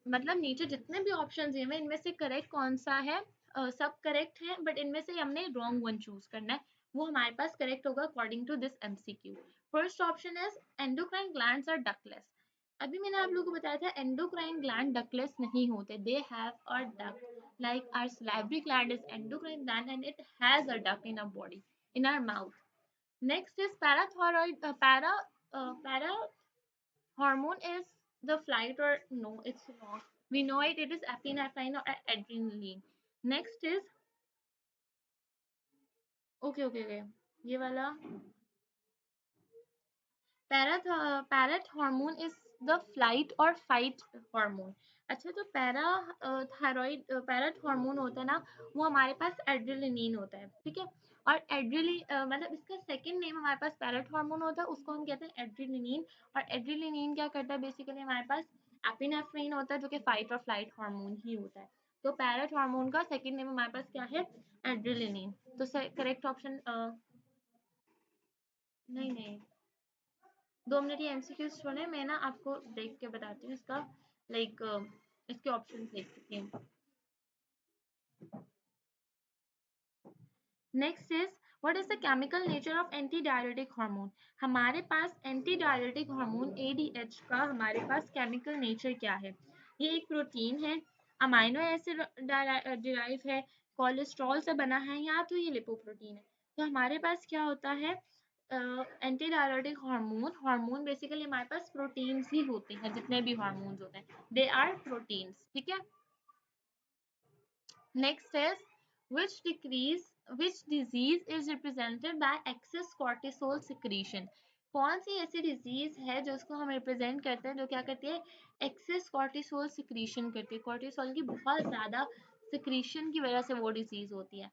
मतलब नीचे जितने भी ऑप्शन दिए हुए इनमें से करेक्ट कौन सा है, सब करेक्ट है, बट इनमें से हमने रॉन्ग वन चूज करना है, वो हमारे पास करेक्ट होगा according to this MCQ. First option is endocrine glands are ductless. अभी मैंने आप लोगों को बताया था एंडोक्राइन ग्लैंड डकलेस नहीं होते, they have a duct, like our salivary gland is endocrine gland and it has a duct in our body, in our mouth. Next is parathyroid, para hormone is the flight, or no, it's not. We know it. It is epinephrine or adrenaline. Next is okay. ये वाला parrot hormone is the flight और fight hormone. अच्छा, तो thyroid parrot hormone होता है ना, वो हमारे पास एड्रेलिन होता है। ठीक है। और मतलब इसका सेकंड नेम हमारे पास पैरेट हार्मोन होता है, उसको हम कहते हैं एड्रेलिन। और एड्रेलिन क्या करता है, बेसिकली हमारे पास एपिनेफ्रिन होता है, जो कि फाइट और फ्लाइट हार्मोन ही होता है। तो पैरेट हार्मोन का सेकंड नेम हमारे पास क्या है, एड्रेलिन। तो करेक्ट ऑप्शन नहीं नहीं, 2 मिनट ये एमसीक्यूज छोड़े, मैं ना आपको देख के बताती हूँ इसका, लाइक इसके ऑप्शन देख सकती हूँ। Next is what is the chemical nature of anti diuretic hormone. हमारे पास एंटी डायरेटिक हार्मोन एडीएच का हमारे पास केमिकल नेचर क्या है। ये एक प्रोटीन है, अमाइनो एसिड डिराइव है, कोलेस्ट्रॉल से बना है, या तो ये लिपोप्रोटीन है। तो हमारे पास क्या होता है, anti diuretic hormone, hormone basically हमारे पास प्रोटीन्स ही होते हैं, जितने भी हार्मोन्स होते हैं दे आर प्रोटीन्स, ठीक है। Next is which disease is represented by excess cortisol secretion। कौन सी ऐसी डिजीज है जो उसको हम रिप्रेजेंट करते हैं, जो क्या करती है, एक्सेस कॉर्टिसोल सिक्रीशन करती है, कॉर्टिसोल की बहुत ज्यादा सिक्रीशन की वजह से वो डिजीज होती है।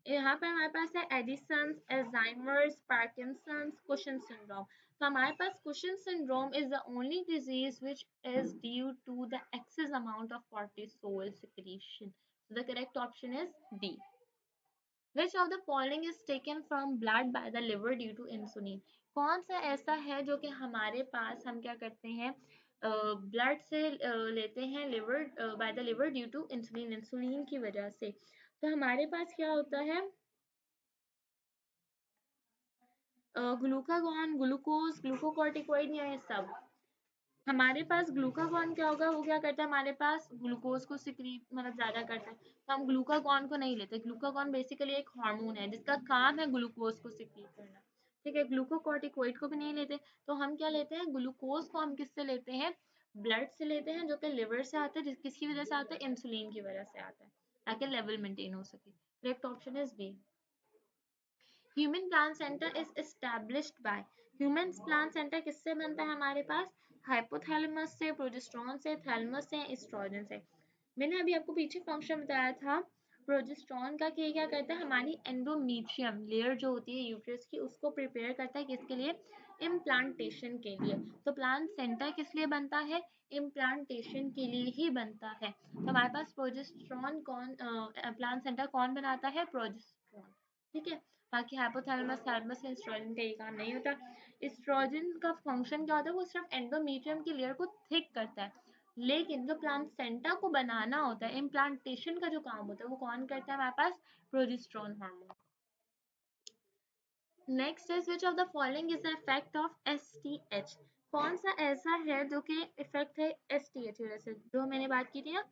यहाँ पर हमारे पास है Addison's, Alzheimer's, Parkinson's, Cushing syndrome. तो हमारे पास Cushing syndrome is the only disease which is due to the excess amount of cortisol secretion. So the correct option is D. Which of the following is taken from blood by the liver due to insulin? कौन सा ऐसा है जो कि हमारे पास हम क्या करते हैं, ब्लड से लेते हैं, liver by the liver due to insulin, insulin की वजह से। तो हमारे पास क्या होता है, ग्लूकागॉन, ग्लूकोज, ग्लूकोकॉर्टिकोइड, या ये सब। हमारे पास ग्लूकागॉन क्या होगा, वो क्या करता है, हमारे पास ग्लूकोज को सिक्रीट मतलब ज्यादा करता है, तो हम ग्लूकागॉन को नहीं लेते। ग्लूकागॉन बेसिकली एक हार्मोन है जिसका काम है ग्लूकोज को सिक्रीट करना, ठीक है। ग्लूकोकॉर्टिकोइड को भी नहीं लेते, तो हम क्या लेते हैं, ग्लूकोज को हम किससे लेते हैं, ब्लड से लेते हैं, जो कि लिवर से आता है, किसकी वजह से आता है, इंसुलिन की वजह से आता है, ताकि लेवल मेंटेन हो सके। Correct option is b. Human plan centre is established by, human plan centre किससे बनता है हमारे पास, हाइपोथैलेमस से, प्रोजेस्टेरोन से, थैलेमस से, एस्ट्रोजन से। मैंने अभी आपको पीछे फंक्शन बताया था प्रोजेस्टेरोन का, कि क्या करता है, हमारी एंडोमेट्रियम लेयर जो होती है यूट्रस की, उसको प्रिपेयर करता है किसके लिए, इम्प्लांटेशन के लिए। तो प्लान सेंटर किस लिए बनता है, इम्प्लांटेशन के लिए ही बनता है। तो हमारे पास प्रोजेस्टेरोन कौन, प्लान सेंटर कौन बनाता है, प्रोजेस्टेरोन, ठीक है। बाकी हाइपोथैलेमस, थैलेमस से एस्ट्रोजन का ये काम नहीं होता। एस्ट्रोजन का फंक्शन क्या होता है, वो सिर्फ एंडोमेट्रियम की लेयर को थिक करता है, लेकिन जो प्लासेंटा को बनाना होता है, इम्प्लांटेशन का जो काम होता है, वो कौन करता है, हमारे पास progesterone hormone. Next is which of the following is the effect of STH. कौन सा ऐसा है जो कि इफेक्ट है एसटीएच की वजह से, जो मैंने बात की थी ना,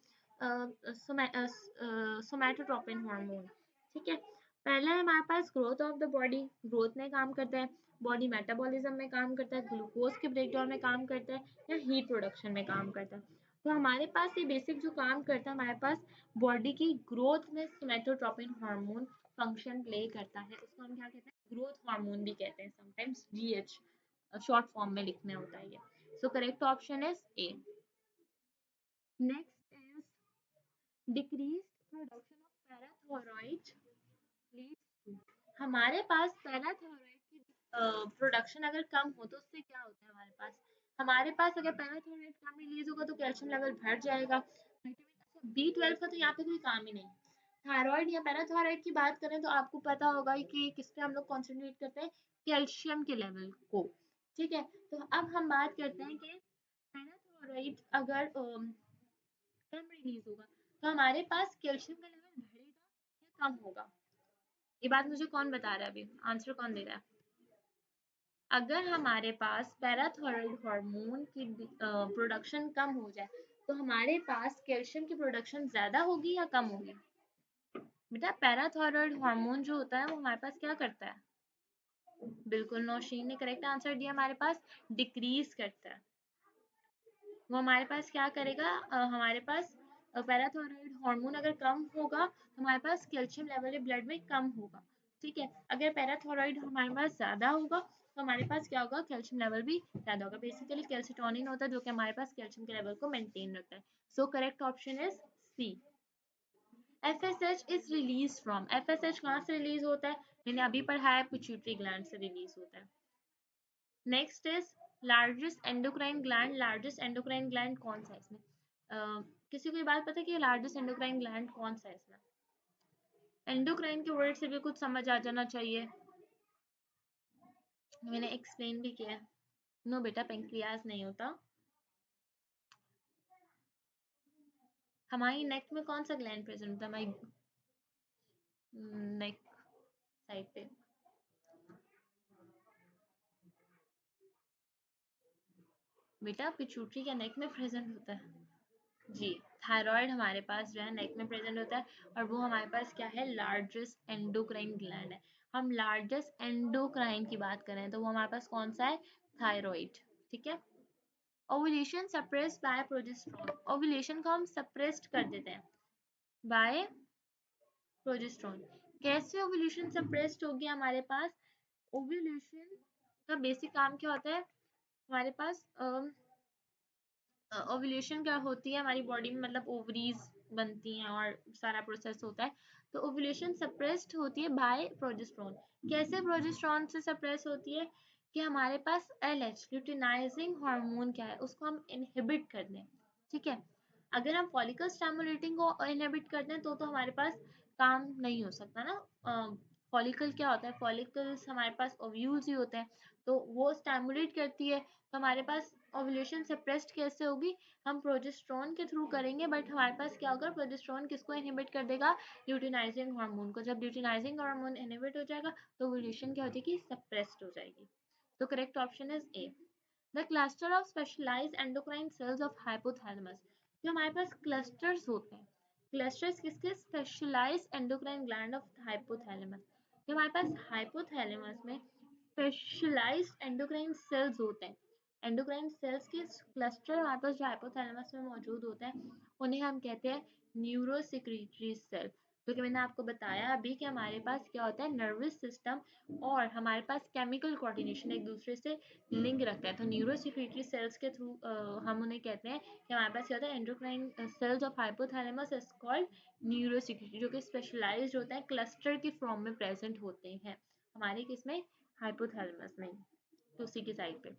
सोमैटोट्रोपिन हार्मोन, ठीक है। पहला है हमारे पास growth of the body, growth में काम करता है, बॉडी मेटाबॉलिज्म में काम करता है, ग्लूकोज के ब्रेकडाउन में काम करता है, या हीट प्रोडक्शन में काम करता है। तो हमारे पास ये बेसिक जो काम करता है हमारे पास बॉडी की ग्रोथ में, सोमैटोट्रोपिन हार्मोन फंक्शन प्ले करता है, उसको हम क्या कहते हैं, ग्रोथ हार्मोन भी कहते हैं, समटाइम्स जीएच शॉर्ट फॉर्म में लिखना होता है ये। So correct option is a. Next is decrease production of parathyroid leads to. हमारे पास पैराथायरॉइड की प्रोडक्शन अगर कम हो तो उससे क्या होता है, हमारे पास अगर पैराथायरॉइड कम रिलीज होगा तो कैल्शियम लेवल बढ़ जाएगा। विटामिन बी 12 का तो यहाँ पे कोई काम ही नहीं। थायराइड या पैराथायराइड की बात करें तो आपको पता होगा कि किस पे हम लोग कॉन्सेंट्रेट करते हैं, कैल्शियम के लेवल को, ठीक है। तो अब हम बात करते हैं कि पैराथायराइड अगर कम रिलीज होगा तो हमारे पास कैल्शियम का लेवल बढ़ेगा या कम होगा, ये बात मुझे कौन बता रहा है, अभी आंसर कौन दे रहा है। अगर हमारे पास पैराथायराइड हार्मोन की प्रोडक्शन कम हो जाए तो हमारे पास कैल्शियम की प्रोडक्शन ज्यादा होगी या कम होगी। बेटा पैराथायराइड हार्मोन जो होता है वो हमारे पास क्या करता है, बिल्कुल नौशीन ने करेक्ट आंसर दिया, हमारे पास डिक्रीज करता है। वो हमारे पास क्या करेगा, हमारे पास पैराथायराइड हार्मोन अगर कम होगा तो हमारे पास कैल्शियम लेवल ब्लड में कम होगा, ठीक है। अगर पैराथायराइड हमारे पास ज्यादा होगा तो हमारे पास क्या होगा, कैल्शियम लेवल भी ज्यादा होगा। बेसिकली कैल्सिटोनिन होता है जो कि हमारे पास कैल्शियम के लेवल को मेंटेन रखता है। So correct option is c. FSH is release from, FSH कहाँ से रिलीज होता है, मैंने अभी पढ़ा है, पिट्यूटरी ग्लैंड से रिलीज होता है। Next is largest endocrine gland, largest endocrine gland कौन सा है इसमें, किसी को ये बात पता है कि लार्जेस्ट एंडोक्राइन ग्लैंड कौन सा है इसमें, एंडोक्राइन के वर्ड से भी कुछ समझ आ जाना चाहिए। मैंने एक्सप्लेन भी किया। नो बेटा, पेंक्रियाज नहीं होता। हमारी नेक में कौन सा ग्लैंड प्रेजेंट होता है? हमारी नेक साइड पे बेटा, पिट्यूटरी क्या नेक में प्रेजेंट होता है? जी, थायराइड हमारे पास जो है नेक में प्रेजेंट होता है, और वो हमारे पास क्या है, लार्जेस्ट एंडोक्राइन ग्लैंड है। हम लार्जेस्ट एंडोक्राइन की बात करें तो वो हमारे पास कौन सा है? थायराइड। ठीक है। Ovulation suppressed bye progesterone. Ovulation को हम सप्रेस्ड कर देते हैं बाय प्रोजेस्टेरोन। कैसे ओव्यूलेशन सप्रेस्ड हो गया हमारे पास? ओव्यूलेशन का बेसिक काम क्या होता है? हमारे पास ओव्यूलेशन क्या होती है हमारी बॉडी में, मतलब ओवरीज बनती हैं और सारा प्रोसेस होता है। तो ओव्यूलेशन सप्रेस्ड होती है बाय प्रोजेस्टेरोन। कैसे प्रोजेस्टेरोन से सप्रेस होती है? कि हमारे पास LH ल्यूटिनाइजिंग हार्मोन क्या है, उसको हम इनहिबिट कर दें। ठीक है। अगर हम फॉलिकल स्टिमुलेटिंग को इनहिबिट करते हैं तो हमारे पास काम नहीं हो सकता ना। फॉलिकल क्या होता है? फॉलिकल्स हमारे पास ओव्यूल्स ही होते हैं, तो वो स्टिमुलेट करती है। तो हमारे पास ओव्यूलेशन सप्रेस्ड कैसे होगी? हम प्रोजेस्टेरोन के थ्रू करेंगे, बट हमारे पास क्या होगा? प्रोजेस्टेरोन किसको इनहिबिट कर देगा? ल्यूटिनाइजिंग हार्मोन को। जब ल्यूटिनाइजिंग हार्मोन इनहिबिट हो जाएगा तो ओव्यूलेशन क्या हो जाएगी? सप्रेस्ड हो जाएगी। तो correct option is a. The cluster of specialised endocrine cells of hypothalamus. जो हमारे पास क्लस्टर्स होते हैं, क्लस्टर्स किसके? Specialised endocrine gland of hypothalamus. जो हमारे पास हाइपोथैलेमस में स्पेशलाइज्ड एंडोक्राइन सेल्स होते हैं, एंडोक्राइन सेल्स के क्लस्टर हमारे पास जो हाइपोथैलेमस में मौजूद होते हैं, उन्हें हम कहते हैं न्यूरोसेक्रेटरी सेल। क्योंकि मैंने आपको बताया अभी कि हमारे पास क्या होता है, नर्वस सिस्टम और हमारे पास केमिकल कोऑर्डिनेशन एक दूसरे से लिंक रखता है। तो न्यूरोसेक्रेटरी सेल्स के थ्रू हम उन्हें कहते हैं कि हमारे पास क्या होता है, endocrine cells of hypothalamus is called neurosecretory, जो कि स्पेशलाइज्ड होता है, क्लस्टर की फॉर्म में प्रेजेंट होते हैं हमारे किसमें? हाइपोथैलेमस में। तो उसी की साइड पे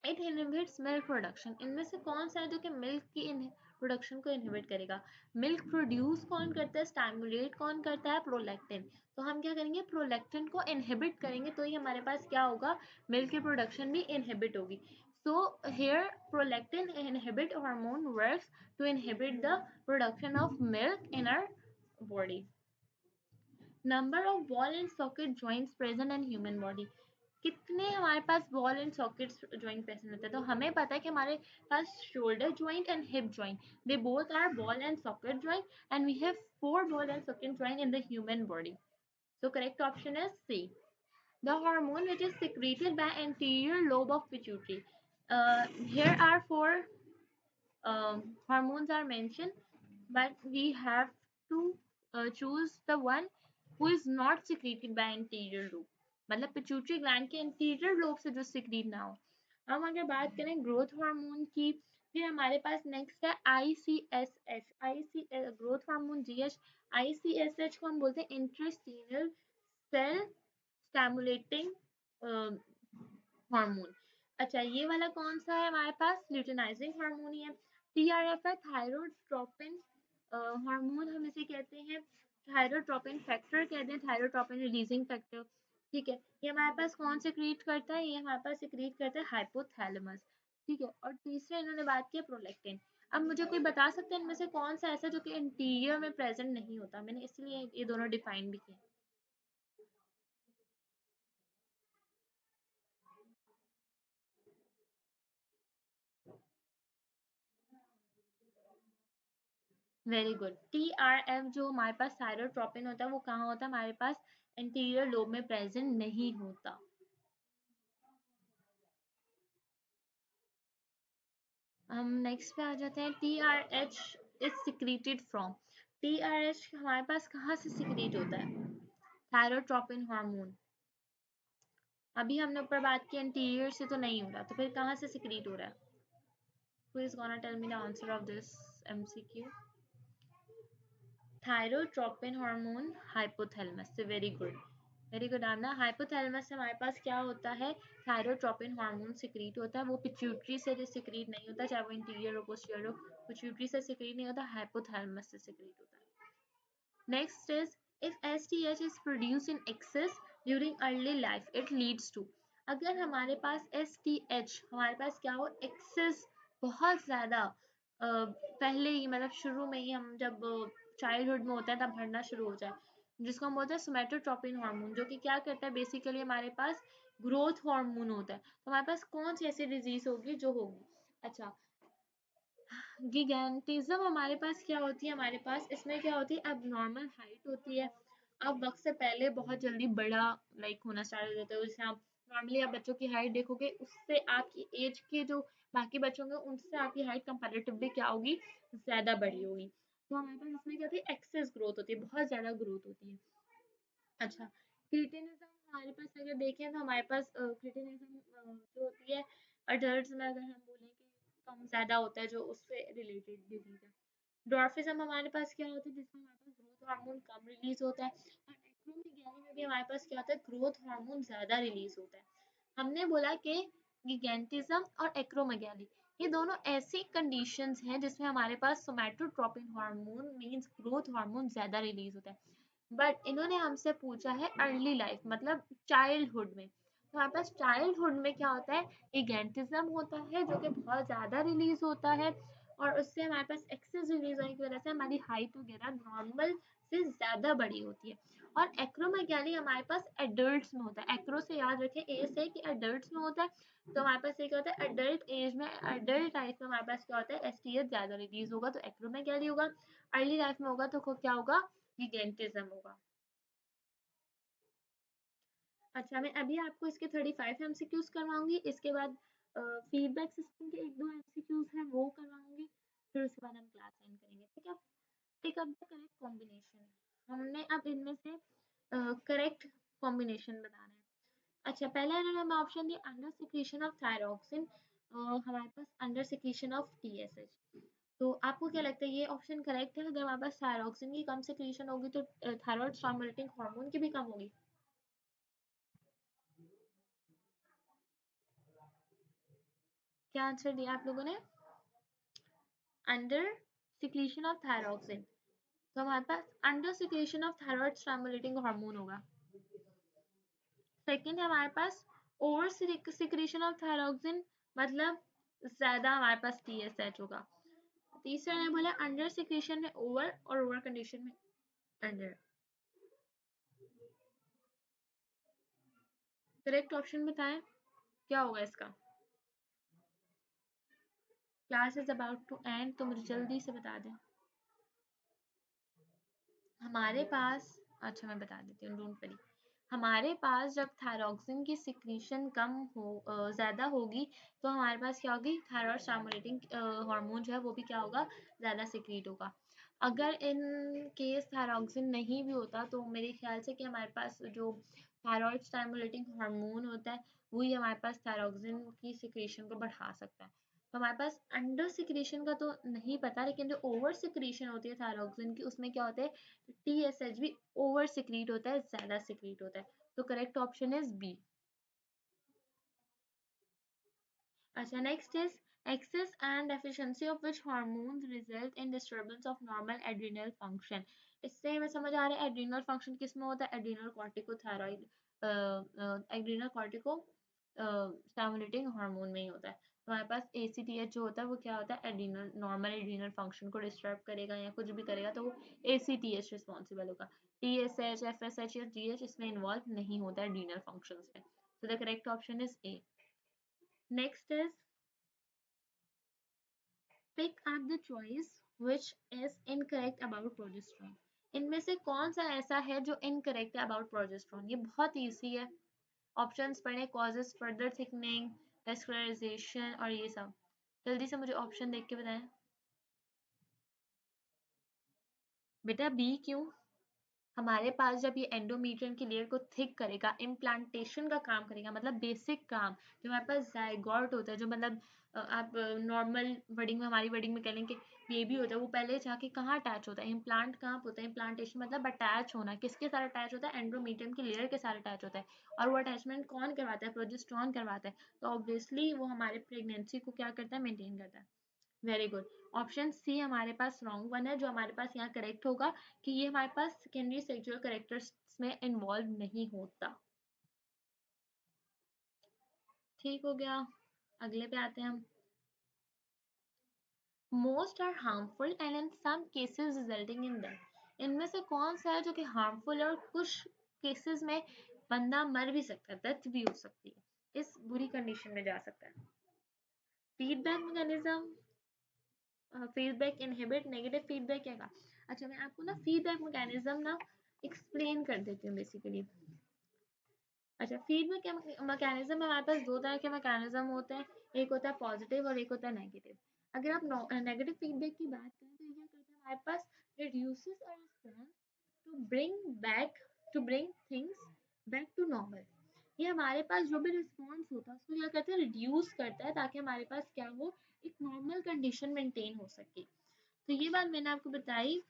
इट इनहिबिट्स मिल्क प्रोडक्शन। इनमें से कौन सा है जो कि मिल्क की प्रोडक्शन को इनहिबिट करेगा? मिल्क प्रोड्यूस कौन करता है, स्टिमुलेट कौन करता है? प्रोलैक्टिन। तो हम क्या करेंगे? प्रोलैक्टिन को इनहिबिट करेंगे, तो ही हमारे पास क्या होगा? मिल्क की प्रोडक्शन भी इनहिबिट होगी। So here prolactin inhibit hormone works to inhibit the production of milk in our body. Number of ball and socket joints present in human body. कितने हमारे पास ball and socket joint present होते हैं? तो हमें पता है कि हमारे पास shoulder joint and hip joint, they both are ball and socket joint, and we have 4 ball and socket joint in the human body. So correct option is C. The hormone which is secreted by anterior lobe of pituitary. Here are 4 hormones are mentioned, but we have to choose the one who is not secreted by anterior lobe, मतलब pituitary gland के anterior lobe से जो secrete ना हो. हम अगर बात करें ग्रोथ हार्मोन की, फिर हमारे पास नेक्स्ट है ICSH. IC growth hormone GH. ICSH को हम बोलते हैं इंट्रास्टीनल सेल स्टिमुलेटिंग हार्मोन. अच्छा, ये वाला कौन सा है हमारे पास? ल्यूटिनाइजिंग हार्मोन ही है. TRF है थायरोट्रोपिन हार्मोन, हम इसे कहते हैं थायरोट्रोपिन फैक्टर, कहते हैं थायरोट्रोपिन रिलीजिंग फैक्टर. ठीक है. ये हमारे पास कौन सिक्रीट करता है? ये हमारे पास सिक्रीट करता है हाइपोथैलेमस. ठीक है. और तीसरा इन्होंने बात किया प्रोलैक्टिन. अब मुझे कोई बता सकते हैं इनमें से कौन सा ऐसा जो कि इंटीरियर में प्रेजेंट नहीं होता? मैंने इसलिए ये दोनों डिफाइन भी किए. Very good. TRF जो हमारे पास थायरोट्रोपिन होता है वो कहाँ होता है? हमारे पास इंटीरियर लोब में प्रेजेंट नहीं होता. हम नेक्स्ट पे आ जाते हैं. TRH is secreted from. TRH हमारे पास कहाँ से सिक्रीट होता है? Thyrotropin hormone. अभी हमने ऊपर बात की इंटीरियर से तो नहीं हो रहा, तो फिर कहाँ से सिक्रीट हो रहा है? Who is gonna tell me the answer of this MCQ? Thyrotropin hormone hypothalamus से. वेरी गुड, वेरी गुड आमना. हाइपोथैलेमस से हमारे पास क्या होता है? थायरोट्रोपिन हार्मोन सिक्रीट होता है. वो पिट्यूटरी से सिक्रीट नहीं होता, चाहे वो इंटीरियर हो पोस्टीरियर हो. पिट्यूटरी से सिक्रीट नहीं होता, हाइपोथैलेमस से सिक्रीट होता है. Next is, if STH is produced in excess, during early life it leads to, अगर हमारे पास एस टी एच हमारे पास क्या हो एक्सेस बहुत ज़्यादा पहले ही मतलब शुरू में ही हम जब चाइल्डहुड में होता है तब भरना शुरू हो जाए, जिसको हम बोलते हैं सोमेटोट्रोपिन हार्मोन, जो कि क्या करता है बेसिकली हमारे पास ग्रोथ हार्मोन होता है। तो हमारे पास कौन सी ऐसी डिजीज होगी जो होगी? अच्छा, गिगैंटिज्म हमारे पास क्या होती है? हमारे पास इसमें क्या होती है? अब नॉर्मल हाइट होती है, अब वक्त से पहले बहुत जल्दी बड़ा होना स्टार्ट हो जाता है। जैसे आप नॉर्मली आप बच्चों की हाइट देखोगे, उससे आपकी एज के जो बाकी बच्चों होंगे उनसे आपकी हाइट कंपैरेटिवली क्या होगी? ज्यादा बड़ी होगी। तो हमारे पास इसमें क्या होती है? एक्सेस ग्रोथ होती है, बहुत ज्यादा ग्रोथ होती है। अच्छा, क्रिटिनिज्म हमारे पास अगर देखें तो हमारे पास क्रिटिनिज्म जो होती है अडल्ट्स में, अगर हम बोलें कि कम ज्यादा होता है, जो उससे रिलेटेड डिजीज है। ड्वार्फिज्म हमारे पास क्या होता है? जिसमें हमारे पास ग्रोथ हार्मोन कम रिलीज होता है, और एक्रोमेगाली में भी हमारे पास क्या होता है? ग्रोथ हार्मोन ज्यादा रिलीज होता है। हमने बोला कि गिगैंटिज्म और एक्रोमेगाली ये दोनों ऐसी कंडीशंस हैं जिसमें हमारे पास सोमैटोट्रोपिन हार्मोन मींस ग्रोथ हार्मोन ज्यादा रिलीज होता है। बट इन्होंने हमसे पूछा है अर्ली लाइफ मतलब चाइल्डहुड में, तो हमारे पास चाइल्डहुड में क्या होता है? ईगेंटिज्म होता है जो कि बहुत ज़्यादा रिलीज होता है, और उससे हमारे पास एक्सेस रिलीज होने की वजह से हमारी हाइट वगैरह नॉर्मल से ज़्यादा बड़ी होती है। और एक्रोमेगाली हमारे पास एडल्ट्स में होता है। एक्रो से याद रखें, ए से कि एडल्ट्स में होता है, तो हमारे पास ये क्या होता है? एडल्ट एज में, एडल्ट लाइफ में हमारे पास क्या होता है? एसटीएच ज़्यादा रिलीज होगा, तो एक्रोमेगाली होगा। अर्ली लाइफ में होगा तो क्या होगा? गिगेंटिज्म होगा। अच्छा, मैं अभी आपको इसके 35 एमसीक्यूज करवाऊंगी, इसके बाद फीडबैक सिस्टम के एक दो एमसीक्यूज हैं वो करवाऊंगी, फिर उसके बाद हम क्लास एंड करेंगे, ठीक है? टिक अप द करेक्ट कॉम्बिनेशन, हमने अब इनमें से करेक्ट कॉम्बिनेशन बताना है। अच्छा, पहला इन्होंने हमें ऑप्शन दिया अंडर सिक्रीशन ऑफ थायरॉक्सिन, हमारे पास अंडर सिक्रीशन ऑफ टीएसएच। तो आपको क्या लगता है ये ऑप्शन करेक्ट है? अगर हमारे पास थायरॉक्सिन की कम सिक्रीशन होगी तो थायराइड स्टिमुलेटिंग हार्मोन की भी कम होगी। क्या आंसर दिया आप लोगों ने? अंडर सिक्रीशन ऑफ थायरॉक्सिन, तो हमारे पास under secretion of thyroid stimulating hormone होगा। सेकंड है हमारे पास ओवर सिक्रीशन ऑफ थायरॉक्सिन, मतलब ज्यादा हमारे पास टीएसएच होगा। तीसरा ने बोला अंडर सिक्रीशन में ओवर और ओवर कंडीशन में अंडर। करेक्ट ऑप्शन बताएं क्या होगा इसका? Class is about to end, तो मुझे जल्दी से बता दें। हमारे पास, अच्छा मैं बता देती हूँ, डोंट वरी। हमारे पास जब थायरॉक्सिन की सिक्रीशन कम हो ज़्यादा होगी, तो हमारे पास क्या होगी? थायराइड स्टिमुलेटिंग हार्मोन जो है वो भी क्या होगा? ज़्यादा सिक्रीट होगा। अगर इन केस थायरॉक्सिन नहीं भी होता तो मेरे ख्याल से कि हमारे पास जो थायराइड स्टिमुलेटिंग हार्मोन होता है वही हमारे पास थायरॉक्सिन की सिक्रीशन को बढ़ा सकता है। तो हमारे पास अंडर सिक्रीशन का तो नहीं पता, लेकिन जो ओवर सिक्रीशन होती है थायरॉक्सिन की उसमें क्या होता है? टीएसएच भी ओवर सिक्रीट होता है, ज्यादा सिक्रीट होता है। तो करेक्ट ऑप्शन इज बी। अच्छा, next is excess and deficiency of which hormones result in disturbance of normal adrenal function। इससे हमें समझ आ रहा है एड्रीनल फंक्शन किस में होता है? Adrenal corticothyroid, adrenal cortico stimulating hormone में ही होता है। तो हमारे पास एसीटीएच जो होता है वो क्या होता है? एड्रीनल नॉर्मल एड्रीनल फंक्शन को डिस्टर्ब करेगा या कुछ भी करेगा तो वो एसीटीएच रिस्पॉन्सिबल होगा। टीएसएच, एफएसएच या जीएच इसमें इन्वॉल्व नहीं होता है एड्रीनल फंक्शंस में। So the correct option is A. Next is pick up the choice which is incorrect about progesterone। इनमें से कौन सा ऐसा है जो इनकरेक्ट है अबाउट प्रोजेस्ट्रॉन? ये बहुत ईजी है, ऑप्शंस पढ़े, कॉजेस फर्दर थिकनिंग, वेस्कुलराइजेशन और ये सब। जल्दी से मुझे ऑप्शन देख के बताएं। बेटा बी क्यों? हमारे पास जब ये एंडोमेट्रियम की लेयर को थिक करेगा, इम्प्लांटेशन का काम करेगा, मतलब बेसिक काम जो हमारे पास जाइगोट होता है, जो मतलब आप नॉर्मल वर्डिंग में, हमारी वर्डिंग में कह लें कि बेबी होता है, वो पहले जाके कहाँ अटैच होता है? इम्प्लांट कहाँ होता है? इम्प्लांटेशन मतलब अटैच होना। किसके साथ अटैच होता है? एंडोमेट्रियम की लेयर के साथ अटैच होता है। और वो अटैचमेंट कौन करवाता है? प्रोजेस्टेरोन करवाता है। तो ऑब्वियसली वो हमारे प्रेगनेंसी को क्या करता है? मेंटेन करता है। Very good. ऑप्शन सी हमारे पास रॉन्ग वन है, जो हमारे पास यहाँ करेक्ट होगा कि ये हमारे पास सेकेंडरी सेक्सुअल कैरेक्टर्स में इन्वॉल्व नहीं होता। ठीक हो गया, अगले पे आते हैं हम। Most are harmful and in some cases resulting in death. इनमें से कौन सा है जो कि हार्मफुल है और कुछ केसेस में बंदा मर भी सकता है, डेथ भी हो सकती है, इस बुरी कंडीशन में जा सकता है। Feedback mechanism, feedback inhibit, negative feedback क्या कहा। अच्छा मैं आपको ना फीडबैक मैकेनिज्म ना एक्सप्लेन कर देती हूँ बेसिकली। अच्छा फीडबैक मैकेनिज्म में हमारे पास दो तरह के मैकेनिज्म होते हैं, एक होता है पॉजिटिव और एक होता है नेगेटिव। अगर आप नेगेटिव फीडबैक की बात करें तो ये क्या करता है हमारे पास, reduces a response to bring things back to normal. ये हमारे पास जो भी रिस्पॉन्स होता है उसको क्या करता है, रिड्यूस करता है ताकि हमारे पास क्या हो, एक नॉर्मल कंडीशन मेंटेन हो सके। तो ये बात मैंने आपको बताई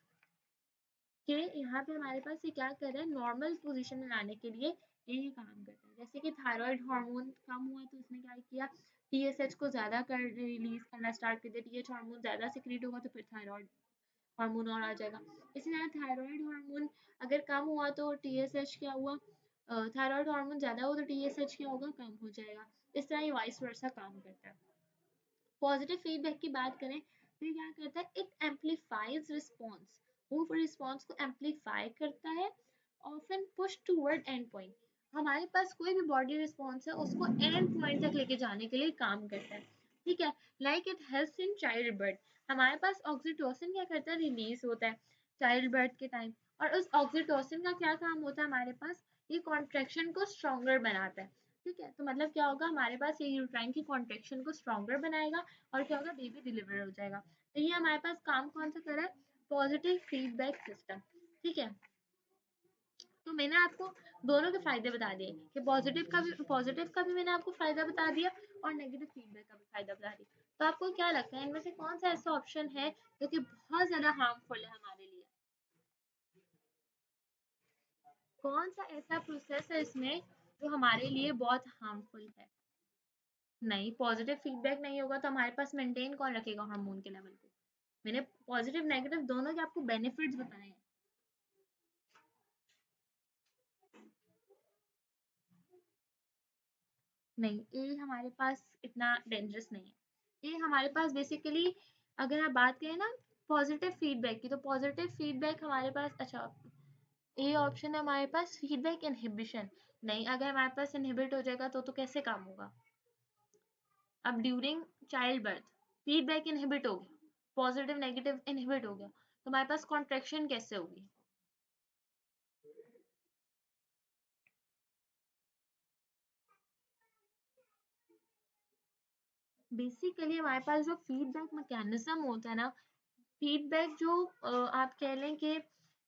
कि यहाँ पे हमारे पास ये क्या कर रहा है, नॉर्मल पोजीशन में लाने के लिए ये काम करता है। जैसे कि थायराइड हार्मोन कम हुआ तो उसने क्या किया, टीएसएच को ज्यादा कर रिलीज करना स्टार्ट कर दिया, टीएच हार्मोन ज्यादा सिक्रीट होगा तो फिर थायराइड हार्मोन और आ जाएगा। इसी तरह थायराइड हार्मोन अगर कम हुआ तो टीएसएच क्या हुआ, थायराइड हार्मोन ज्यादा हो तो टीएसएच क्या होगा, कम हो जाएगा। इस तरह ये वाइस वर्सा काम करता है। पॉजिटिव फीडबैक की बात करें तो ये क्या करता है, इट एम्पलीफाइज रिस्पॉन्स, वो रिस्पॉन्स को एम्पलीफाई करता है, often push toward and point. हमारे पास कोई भी बॉडी रिस्पॉन्स है उसको एंड पॉइंट तक लेके जाने के लिए काम करता है, ठीक है। Like it helps in child birth, हमारे पास ऑक्सीटोसिन क्या करता है, रिलीज होता है चाइल्ड बर्थ के टाइम, और उस ऑक्सीटोसिन का क्या काम होता है हमारे पास, ये कॉन्ट्रेक्शन को स्ट्रॉन्गर बनाता है, ठीक है। तो मतलब क्या होगा हमारे पास, ये यूट्राइन की कॉन्ट्रेक्शन को स्ट्रॉन्गर बनाएगा और क्या होगा, बेबी डिलीवर हो जाएगा। तो ये हमारे पास काम कौन सा कर रहा है, पॉजिटिव फीडबैक सिस्टम, ठीक है। तो मैंने आपको दोनों के फायदे बता दिए कि पॉजिटिव का भी मैंने आपको फायदा बता दिया और नेगेटिव फीडबैक का भी फायदा बता दिया। तो आपको क्या लगता है इनमें से कौन सा ऐसा ऑप्शन है जो कि बहुत ज्यादा हार्मफुल है हमारे लिए, कौन सा ऐसा प्रोसेस है इसमें जो हमारे लिए बहुत हार्मफुल है। नहीं, पॉजिटिव फीडबैक नहीं होगा तो हमारे पास मेंटेन कौन रखेगा हार्मोन के लेवल को। मैंने पॉजिटिव नेगेटिव दोनों के आपको बेनिफिट्स बताए हैं। नहीं, ये हमारे पास इतना डेंजरस नहीं है। ये हमारे पास बेसिकली, अगर आप बात करें ना पॉजिटिव फीडबैक की, तो पॉजिटिव फीडबैक हमारे पास, अच्छा ये ऑप्शन है हमारे पास फीडबैक इनहिबिशन। नहीं, अगर हमारे पास इनहिबिट हो जाएगा तो कैसे काम होगा। अब during child birth feedback inhibit हो गया, पॉजिटिव नेगेटिव इनहिबिट हो गया, तो हमारे पास कॉन्ट्रेक्शन कैसे होगी। बेसिकली हमारे पास जो फीडबैक मैकेनिज्म होता है ना, फीडबैक जो आप कह लें कि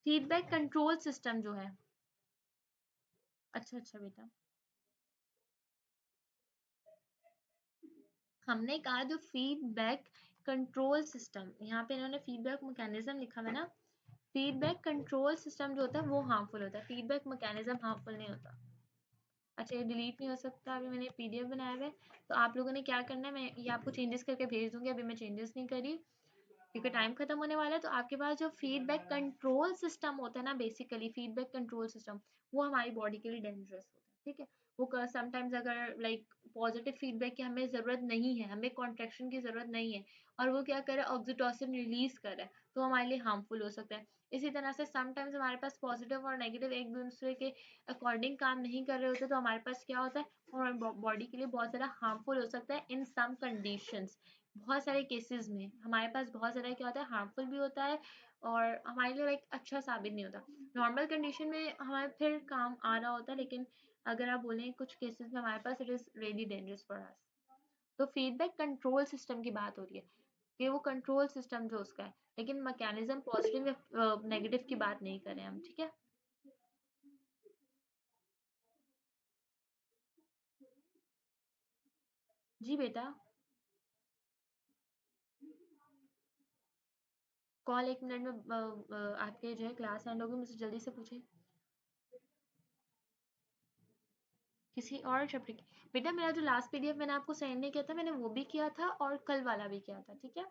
फीडबैक कंट्रोल सिस्टम जो है। अच्छा अच्छा बेटा, हमने कहा जो फीडबैक कंट्रोल सिस्टम, यहाँ पे इन्होंने फीडबैक मैकेनिज्म लिखा हुआ है ना, फीडबैक कंट्रोल सिस्टम जो होता है वो हार्मफुल होता है, फीडबैक मैकेनिज्म हार्मफुल नहीं होता। अच्छा ये डिलीट नहीं हो सकता, अभी मैंने पीडीएफ बनाया हुआ है, तो आप लोगों ने क्या करना है, मैं ये आपको चेंजेस करके भेज दूंगी, अभी मैं चेंजेस नहीं करी क्योंकि टाइम खत्म होने वाला है। तो आपके पास जो फीडबैक कंट्रोल सिस्टम होता है ना, बेसिकली फीडबैक कंट्रोल सिस्टम वो हमारी बॉडी के लिए डेंजरस होता है, ठीक है। वो समटाइम्स अगर लाइक पॉजिटिव फीडबैक की हमें ज़रूरत नहीं है, हमें कॉन्ट्रेक्शन की ज़रूरत नहीं है, और वो क्या करे ऑक्सीटोसिन रिलीज करे, तो हमारे लिए हार्मफुल हो सकता है। इसी तरह से समटाइम्स हमारे पास पॉजिटिव और नेगेटिव एक दूसरे के अकॉर्डिंग काम नहीं कर रहे होते, तो हमारे पास क्या होता है, हमारी बॉडी के लिए बहुत ज़्यादा हार्मफुल हो सकता है इन सम कंडीशंस। बहुत सारे केसेस में हमारे पास बहुत ज़्यादा क्या होता है, हार्मफुल भी होता है और हमारे लिए लाइक अच्छा साबित नहीं होता। नॉर्मल कंडीशन में हमारे फिर काम आ रहा होता है, लेकिन अगर आप बोलें कुछ केसेस में हमारे पास it is really dangerous for us. तो फीडबैक कंट्रोल सिस्टम की बात हो रही है कि वो कंट्रोल सिस्टम जो उसका है, लेकिन मैकेनिज्म पॉजिटिव या नेगेटिव की बात नहीं कर रहे हैं हम, ठीक है। जी बेटा, कॉल 1 मिनट में आपके जो है क्लास एंड होगी, मुझसे जल्दी से पूछे किसी और चैप्टर की। बेटा मेरा जो लास्ट पीडीएफ मैंने आपको सेंड नहीं किया था, मैंने वो भी किया था और कल वाला भी किया था, ठीक है।